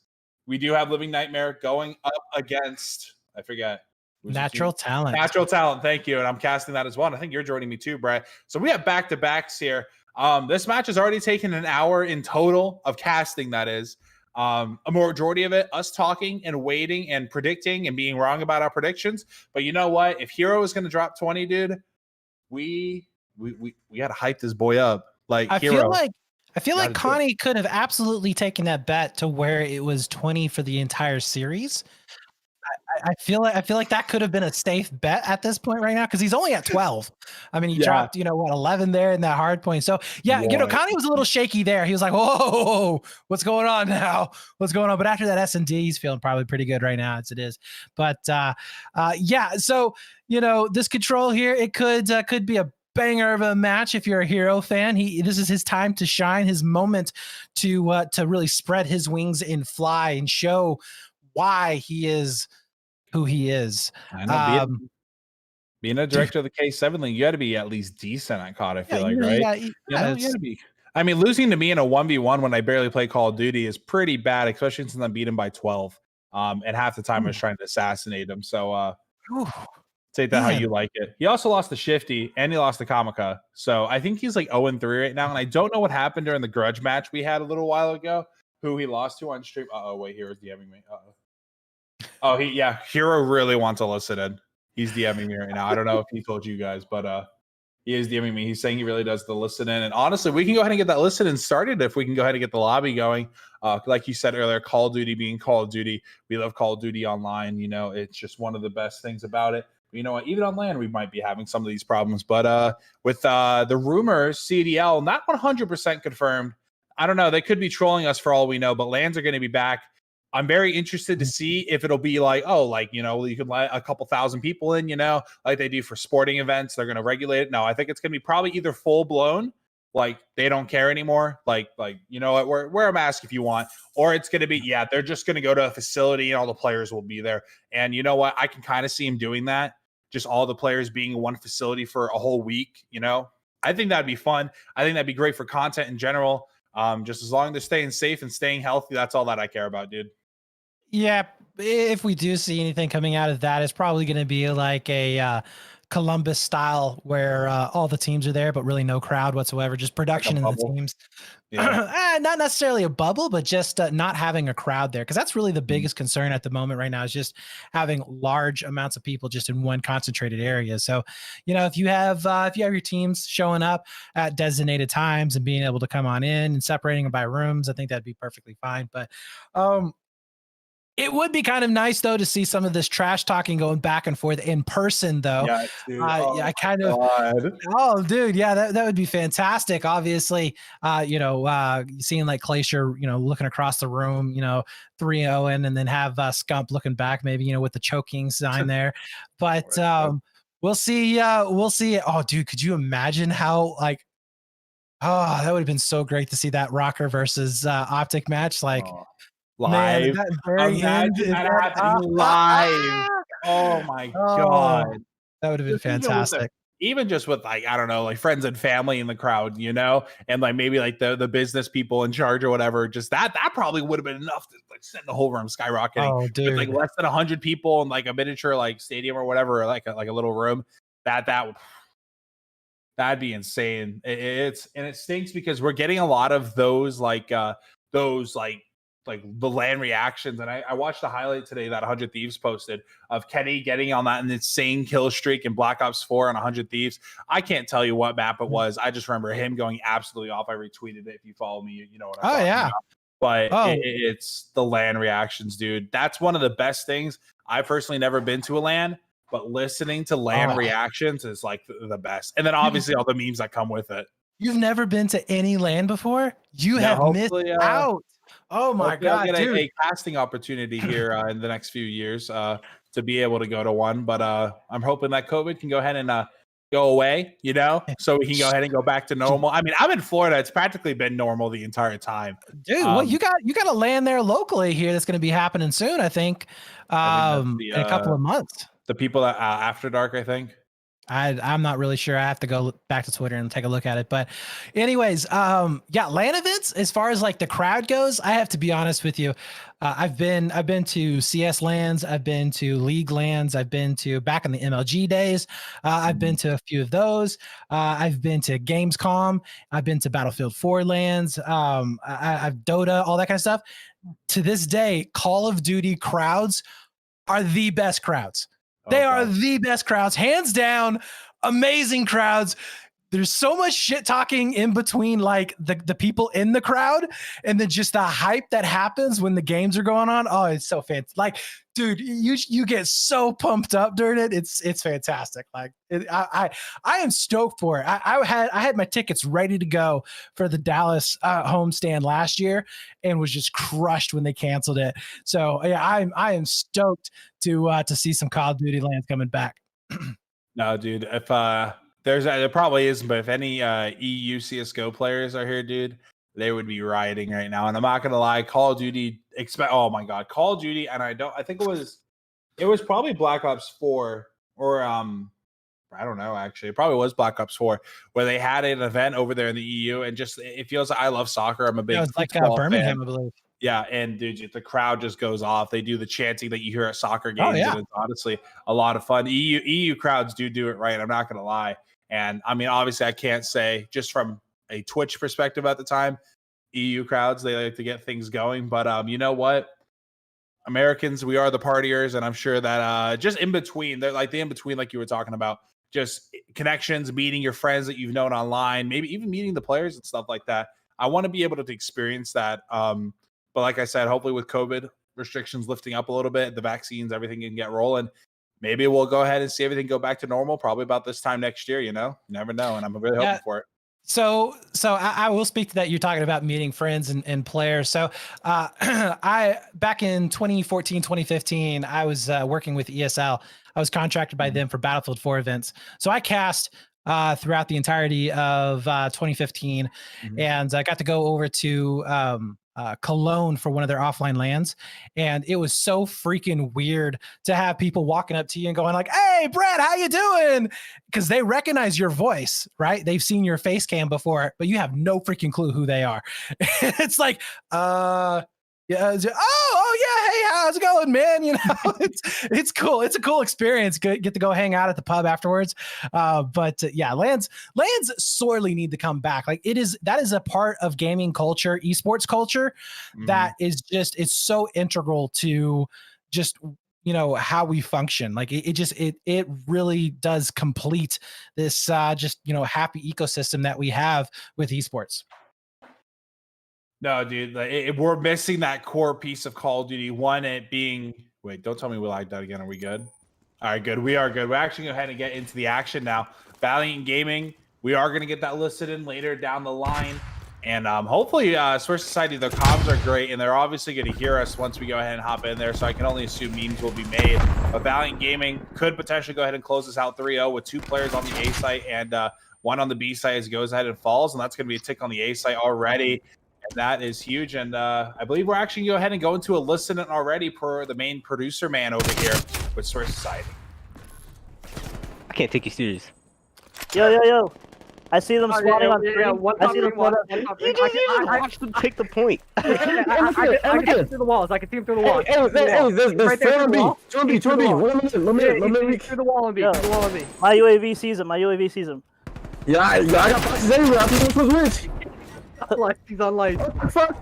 we do have Living Nightmare going up against, I forget. Natural Talent. Natural Talent, thank you. And I'm casting that as well. And I think you're joining me too, Brett. So we have back-to-backs here. This match has already taken an hour in total of casting, that is. A majority of it, us talking and waiting and predicting and being wrong about our predictions. But you know what? If Hero is going to drop 20, dude, we got to hype this boy up. Like, I Hero. feel like Connie could have absolutely taken that bet to where it was 20 for the entire series. I feel like that could have been a safe bet at this point right now, because he's only at 12. I mean, he dropped, 11 there in that hard point. So yeah, Connie was a little shaky there. He was like, whoa, what's going on now? What's going on? But after that S&D, he's feeling probably pretty good right now, as it is. But yeah, so this Control here, it could be a banger of a match if you're a Hero fan. This is his time to shine, his moment to really spread his wings and fly and show why he is who he is. I know, being a director of the K7 League, you got to be at least decent at COD, I feel like, right? You got to be. I mean, losing to me in a 1v1 when I barely play Call of Duty is pretty bad, especially since I beat him by 12. And half the time I was trying to assassinate him. So Take that how Man. you like it. He also lost to Shifty and he lost to Kamika. So I think he's like 0-3 right now. And I don't know what happened during the grudge match we had a little while ago, who he lost to on stream. Oh, wait, Hero's DMing me. Oh, Hero really wants to listen in. He's DMing me right now. I don't know if he told you guys, but he is DMing me. He's saying he really does the listen in. And honestly, we can go ahead and get that listen in started if we can go ahead and get the lobby going. Like you said earlier, Call of Duty being Call of Duty. We love Call of Duty online. You know, it's just one of the best things about it. You know what? Even on LAN, we might be having some of these problems. But with the rumors, CDL, not 100% confirmed. I don't know. They could be trolling us for all we know, but LANs are going to be back. I'm very interested to see if it'll be like, you can let a couple thousand people in, like they do for sporting events. They're going to regulate it. No, I think it's going to be probably either full blown, like they don't care anymore. Like, you know what, wear a mask if you want, or it's going to be, they're just going to go to a facility and all the players will be there. And you know what? I can kind of see him doing that. Just all the players being in one facility for a whole week, I think that'd be fun. I think that'd be great for content in general. Just as long as they're staying safe and staying healthy, that's all that I care about, dude. Yeah, if we do see anything coming out of that, it's probably going to be like a Columbus style where all the teams are there, but really no crowd whatsoever, just production in the teams. Yeah. Not necessarily a bubble, but just not having a crowd there. Because that's really the biggest concern at the moment right now is just having large amounts of people just in one concentrated area. So, if you have your teams showing up at designated times and being able to come on in and separating them by rooms, I think that'd be perfectly fine. But it would be kind of nice, though, to see some of this trash talking going back and forth in person, though. Yeah, dude. Dude, yeah, that would be fantastic. Obviously, seeing like Glacier, looking across the room, 3-0 and then have Scump looking back, maybe, with the choking sign there. But we'll see. We'll see. Oh, dude, could you imagine how that would have been so great to see that Rocker versus Optic match, like. Live. Man, Imagine that happening live. Oh my god, that would have been fantastic. Even just with like, I don't know, like friends and family in the crowd, and like maybe like the business people in charge or whatever. Just that probably would have been enough to like send the whole room skyrocketing. Oh, dude. With like less than 100 people in like a miniature like stadium or whatever, or like a little room. That'd be insane. It stinks because we're getting a lot of those like the LAN reactions. And I watched the highlight today that 100 Thieves posted of Kenny getting on that insane kill streak in Black Ops 4 on 100 Thieves. I can't tell you what map it was. I just remember him going absolutely off. I retweeted it. If you follow me, you know what I'm talking about. But it's the LAN reactions, dude. That's one of the best things. I've personally never been to a LAN, but listening to LAN reactions is like the best. And then obviously all the memes that come with it. You've never been to any LAN before? You have missed out. Oh my god, I'll get dude. a casting opportunity here in the next few years to be able to go to one, but I'm hoping that COVID can go ahead and go away, so we can go ahead and go back to normal. I mean, I'm in Florida. It's practically been normal the entire time. Dude, well, you got a LAN there locally here that's going to be happening soon, I think in a couple of months. The people that After Dark, I think. I'm not really sure. I have to go back to Twitter and take a look at it. But anyways, LAN events, as far as like the crowd goes, I have to be honest with you. I've been to CS LANs. I've been to League LANs. I've been to back in the MLG days. I've been to a few of those. I've been to Gamescom. I've been to Battlefield 4 LANs. I've Dota, all that kind of stuff. To this day, Call of Duty crowds are the best crowds. They are the best crowds, hands down. Amazing crowds. There's so much shit talking in between, like the people in the crowd, and then just the hype that happens when the games are going on. Oh, it's so fantastic! Like, dude, you get so pumped up during it. It's fantastic. Like, I am stoked for it. I had my tickets ready to go for the Dallas homestand last year, and was just crushed when they canceled it. So yeah, I am stoked to see some Call of Duty LANs coming back. No, dude, if there probably isn't, but if any EU CSGO players are here, dude, they would be rioting right now. And I'm not gonna lie, Call of Duty oh my god, Call of Duty, and I think it was probably Black Ops 4 or I don't know, actually. It probably was Black Ops 4 where they had an event over there in the EU, and just it feels like I love soccer. I'm a big like football Birmingham, fan. I believe. Yeah, and dude, the crowd just goes off. They do the chanting that you hear at soccer games, yeah. and it's honestly a lot of fun. EU crowds do it right. I'm not gonna lie. And I mean, obviously, I can't say just from a Twitch perspective at the time, EU crowds, they like to get things going. But you know what? Americans, we are the partiers, and I'm sure that just in between, they're like the in between, like you were talking about, just connections, meeting your friends that you've known online, maybe even meeting the players and stuff like that. I want to be able to experience that. But like I said, hopefully with COVID restrictions lifting up a little bit, the vaccines, everything can get rolling. Maybe we'll go ahead and see everything go back to normal, probably about this time next year, you know? You never know, and I'm really hoping for it. So I will speak to that. You're talking about meeting friends and players. So I back in 2014, 2015, I was working with ESL. I was contracted by them for Battlefield 4 events. So I cast throughout the entirety of 2015, and I got to go over to Cologne for one of their offline lands, and it was so freaking weird to have people walking up to you and going like, "Hey, Brad, how you doing?" Because they recognize your voice, right? They've seen your face cam before, but you have no freaking clue who they are. It's like, yeah, oh yeah, hey, how's it going, man? You know, it's cool. It's a cool experience. Get to go hang out at the pub afterwards. But yeah, lands sorely need to come back. Like that is a part of gaming culture, esports culture, that is just, it's so integral to just, you know, how we function. Like it really does complete this just, you know, happy ecosystem that we have with esports. No, dude, we're missing that core piece of Call of Duty. One, it being, wait, don't tell me we lagged out again. Are we good? All right, good. We are good. We're actually going to go ahead and get into the action now. Valiant Gaming, we are going to get that listed in later down the line. And hopefully, Source Society, their comms are great, and they're obviously going to hear us once we go ahead and hop in there. So I can only assume memes will be made. But Valiant Gaming could potentially go ahead and close this out 3-0 with 2 players on the A site and 1 on the B site as it goes ahead and falls. And that's going to be a tick on the A site already. And that is huge. And I believe we're actually going to go ahead and go into a listening already per the main producer man over here with Source Society. I can't take you serious. Yo. I see them spawning on screen. I see them I watched them take the point. I can see him through the walls. I can see him through the walls. There's 4 on B. 2 on B. 1 minute. Through the wall on B. My UAV sees him. Yeah, I got boxes everywhere. I think this was rich. He's on light. What the fuck?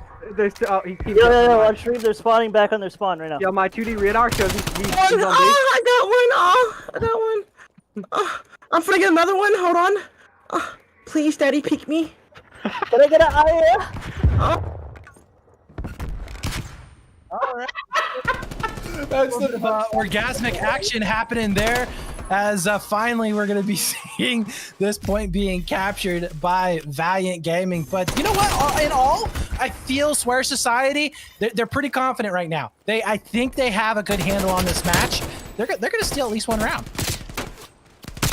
Yo, on stream, they're spawning back on their spawn right now. Yo, my 2D radar shows he's on B. I got one. I'm finna get another one. Hold on. Please, Daddy, pick me. Can I get an eye? All right. That's the orgasmic action happening there, as finally we're going to be seeing this point being captured by Valiant Gaming. But you know what? In all, I feel Swear Society, they're pretty confident right now. I think they have a good handle on this match. They're going to steal at least 1 round.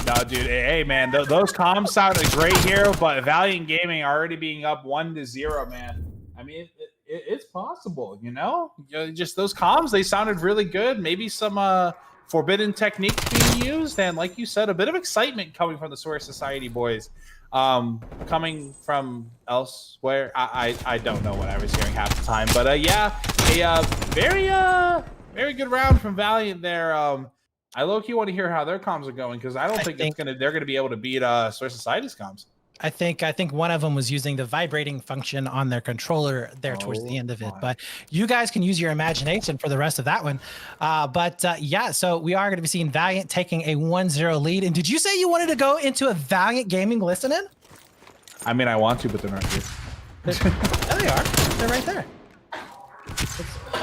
No, dude. Hey, man, those comms sounded great here, but Valiant Gaming already being up 1-0, man. I mean, it's possible, you know? Just those comms, they sounded really good. Maybe some forbidden techniques being used, and like you said, a bit of excitement coming from the Swear Society boys. Coming from elsewhere, I don't know what I was hearing half the time, but yeah, a very good round from Valiant there. I low-key want to hear how their comms are going, because I don't think they're gonna be able to beat Source Society's comms. I think one of them was using the vibrating function on their controller there towards the end of it. But you guys can use your imagination for the rest of that one. Yeah, so we are going to be seeing Valiant taking a 1-0 lead. And did you say you wanted to go into a Valiant Gaming listening? I mean, I want to, but they're not here. There they are. They're right there.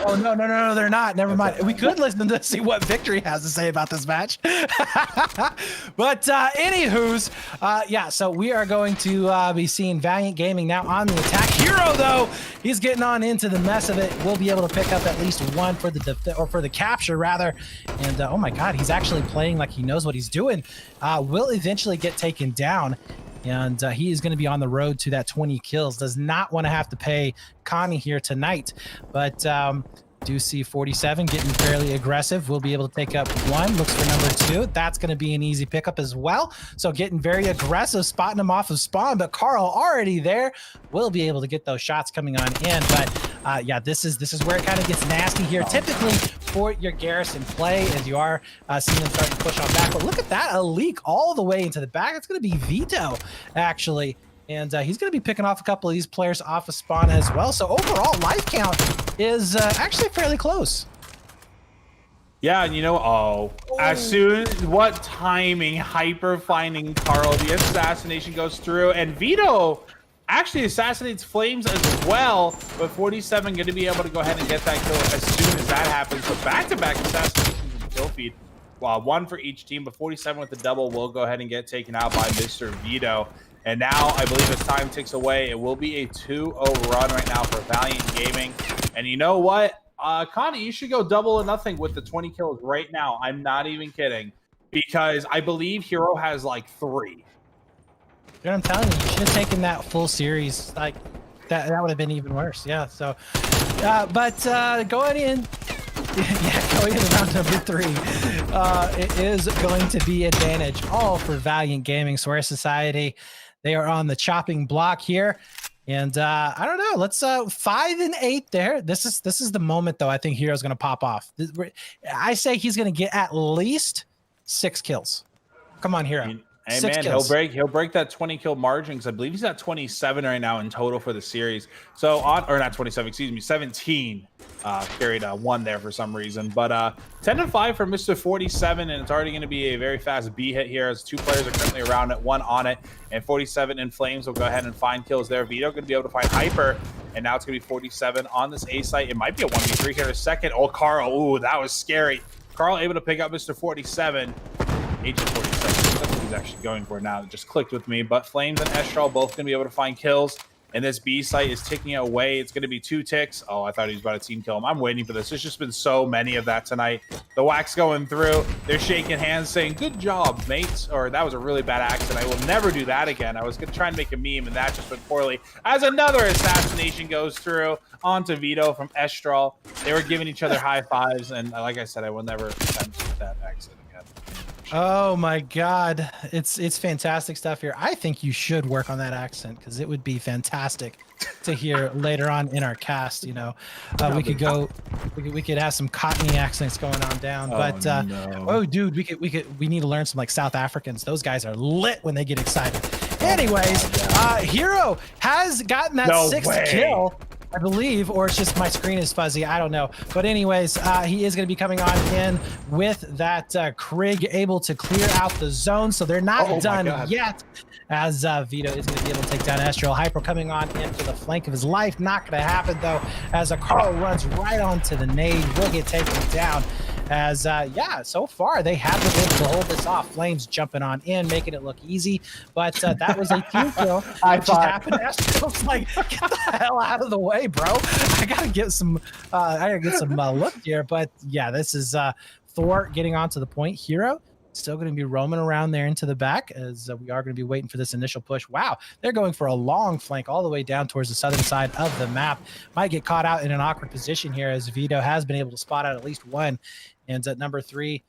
Oh, no, they're not. Never mind. We could listen to see what Victory has to say about this match. But anywho's, yeah, so we are going to be seeing Valiant Gaming now on the attack. Hero, though, he's getting on into the mess of it. We'll be able to pick up at least 1 for the capture, rather. And oh my God, he's actually playing like he knows what he's doing. Will eventually get taken down. And he is going to be on the road to that 20 kills. Does not want to have to pay Connie here tonight. But Do see 47 getting fairly aggressive. We'll be able to take up one. Looks for number 2. That's going to be an easy pickup as well. So getting very aggressive, spotting him off of spawn. But Carl already there. Will be able to get those shots coming on in. But yeah, this is where it kind of gets nasty here. Typically for your Garrison play, as you are seeing them starting to push on back. But look at that, a leak all the way into the back. It's going to be Vito, actually. And he's going to be picking off a couple of these players off of spawn as well. So overall, life count is actually fairly close. Yeah, and you know, as soon as what timing, Hyper finding Carl, the assassination goes through, and Vito actually assassinates Flames as well, but 47 going to be able to go ahead and get that kill as soon as that happens. So back-to-back assassinations in the kill feed. One for each team, but 47 with the double will go ahead and get taken out by Mr. Vito. And now I believe as time ticks away, it will be a 2-0 run right now for Valiant Gaming. And you know what? Connie, you should go double or nothing with the 20 kills right now. I'm not even kidding. Because I believe Hero has like 3. You know, I'm telling you, you should have taken that full series. Like, that would have been even worse. Yeah, so. But going in. Yeah, going into round number 3, it is going to be advantage all for Valiant Gaming. Swear Society, they are on the chopping block here. And I don't know, let's 5 and 8 there. This is the moment, though. I think Hero's going to pop off. I say he's going to get at least 6 kills. Come on, Hero. Hey man, he'll break that 20 kill margin, because I believe he's at 27 right now in total for the series. So or not 27, excuse me, 17. Carried 1 there for some reason, but 10 and 5 for Mr. 47, and it's already going to be a very fast B hit here as 2 players are currently around it, 1 on it, and 47 in Flames will go ahead and find kills there. Vito going to be able to find Hyper, and now it's going to be 47 on this A site. It might be a 1v3 here in a second. Oh, Carl, ooh, that was scary. Carl able to pick up Mr. 47. Agent 47, that's what he's actually going for now. It just clicked with me, but Flames and Estral both going to be able to find kills. And this B site is ticking away. It's going to be 2 ticks. Oh, I thought he was about to team kill him. I'm waiting for this. There's just been so many of that tonight. The wax going through. They're shaking hands saying, good job, mates. Or that was a really bad accident. I will never do that again. I was going to try and make a meme, and that just went poorly. As another assassination goes through onto Vito from Estral. They were giving each other high fives. And like I said, I will never attempt that accident again. Oh my God, it's fantastic stuff here. I think you should work on that accent, because it would be fantastic to hear later on in our cast. You know, we could have some Cockney accents going on down. But no. Oh, dude, we need to learn some like South Africans. Those guys are lit when they get excited. Anyways, Hero has gotten that 6th kill, I believe, or it's just my screen is fuzzy. I don't know. But anyways, he is going to be coming on in with that Krig able to clear out the zone. So they're not done yet, as Vito is going to be able to take down Estral. Hyper coming on in for the flank of his life. Not going to happen, though, as a Carl runs right onto the nade. Will get taken down. As, yeah, so far they have been able to hold this off. Flames jumping on in, making it look easy. But that was a team kill. It just happened. Astral's like, get the hell out of the way, bro. I gotta get some look here. But yeah, this is Thor getting onto the point. Hero still going to be roaming around there into the back, as we are going to be waiting for this initial push. Wow, they're going for a long flank all the way down towards the southern side of the map. Might get caught out in an awkward position here, as Vito has been able to spot out at least one. And at number 3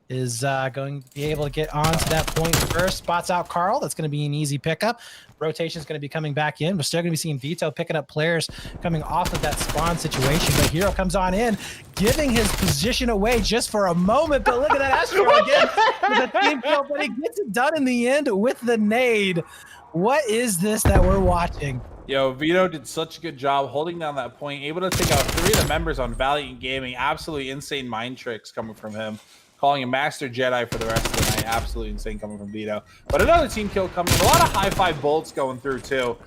is going to be able to get onto that point first. Spots out Carl. That's going to be an easy pickup. Rotation is going to be coming back in. We're still going to be seeing Vito picking up players coming off of that spawn situation. But Hero comes on in, giving his position away just for a moment. But look at that Astro again with a team kill, but he gets it done in the end with the nade. What is this that we're watching? Yo, Vito did such a good job holding down that point, able to take out 3 of the members on Valiant Gaming. Absolutely insane mind tricks coming from him. Calling him Master Jedi for the rest of the night. Absolutely insane coming from Vito. But another team kill coming. A lot of high-five bolts going through, too,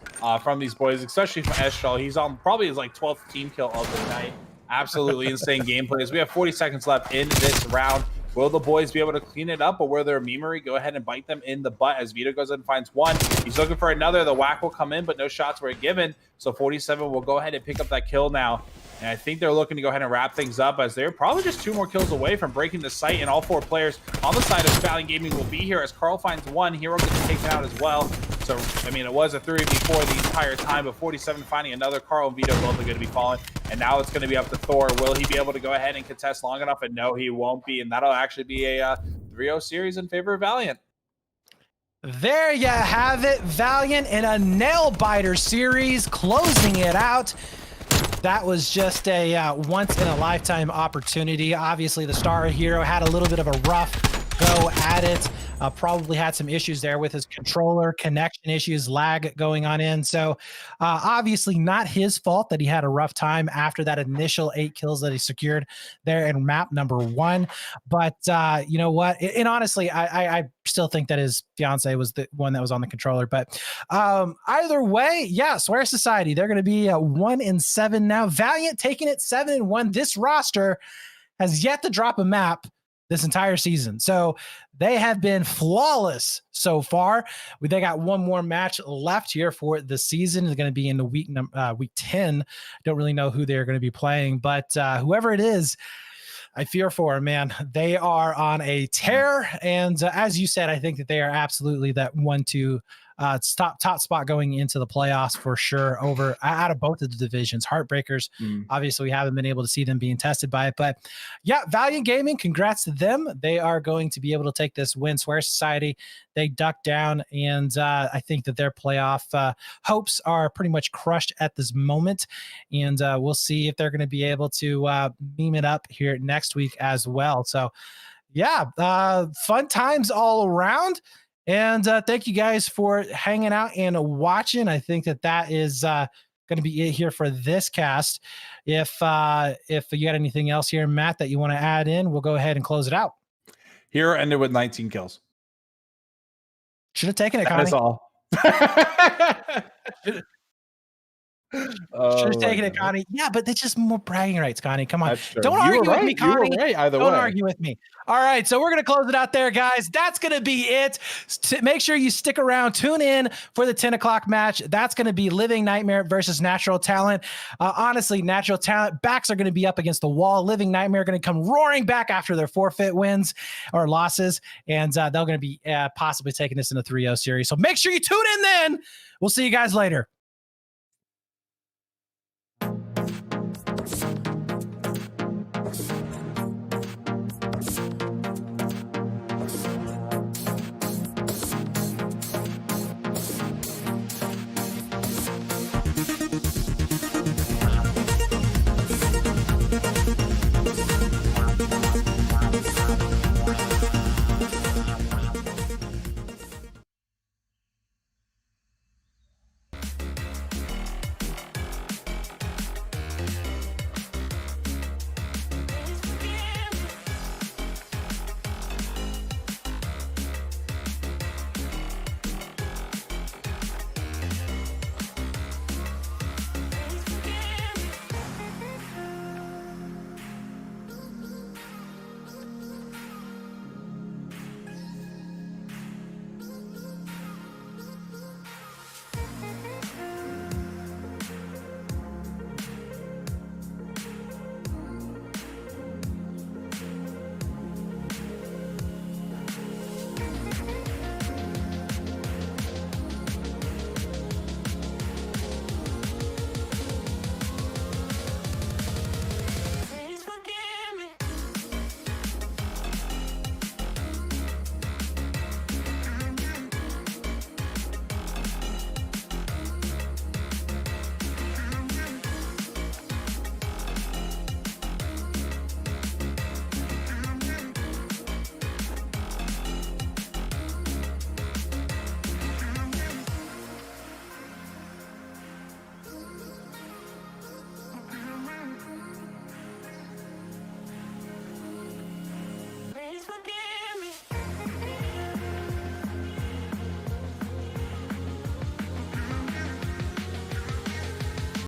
from these boys, especially from Estral. He's on probably his, like, 12th team kill of the night. Absolutely insane gameplay. As we have 40 seconds left in this round. Will the boys be able to clean it up, or will their memery go ahead and bite them in the butt as Vito goes and finds one? He's looking for another. The whack will come in, but no shots were given. So 47 will go ahead and pick up that kill now. And I think they're looking to go ahead and wrap things up, as they're probably just 2 more kills away from breaking the site. And all 4 players on the side of Valiant Gaming will be here as Carl finds one. Hero gets taken out as well. So, I mean, it was a 3v4 the entire time, but 47 finding another. Carl and Vito both are going to be falling. And now it's going to be up to Thor. Will he be able to go ahead and contest long enough? And no, he won't be. And that'll actually be a 3-0 series in favor of Valiant. There you have it. Valiant in a nail-biter series, closing it out. That was just a once-in-a-lifetime opportunity. Obviously, the star hero had a little bit of a rough go at it. Probably had some issues there with his controller, connection issues, lag going on in. So obviously not his fault that he had a rough time after that initial 8 kills that he secured there in map number 1. But you know what? And honestly, I still think that his fiance was the one that was on the controller. But either way, yeah, Swear Society, they're going to be 1-7 now. Valiant taking it 7-1. This roster has yet to drop a map this entire season. So they have been flawless so far. They got one more match left here for the season. It's going to be in the week 10. Don't really know who they're going to be playing, but whoever it is, I fear for them, man. They are on a tear. And as you said, I think that they are absolutely that 1-2 top spot going into the playoffs for sure over out of both of the divisions. Heartbreakers, obviously we haven't been able to see them being tested by it, but yeah, Valiant Gaming, congrats to them. They are going to be able to take this win. Swear Society, they ducked down, and I think that their playoff hopes are pretty much crushed at this moment, and we'll see if they're going to be able to beam it up here next week as well. So yeah, fun times all around. And thank you guys for hanging out and watching. I think that is going to be it here for this cast. If you got anything else here, Matt, that you want to add in, we'll go ahead and close it out. Hero ended with 19 kills. Should have taken it, Connie. That's all. Should have taken it, Connie. Yeah, but it's just more bragging rights, Connie. Come on. Don't You argue were with right. me, Connie. You were right either Don't way. argue with me. All right, so we're going to close it out there, guys. That's going to be it. Make sure you stick around. Tune in for the 10 o'clock match. That's going to be Living Nightmare versus Natural Talent. Honestly, Natural Talent backs are going to be up against the wall. Living Nightmare are going to come roaring back after their forfeit wins or losses, and they're going to be possibly taking this in a 3-0 series. So make sure you tune in then. We'll see you guys later.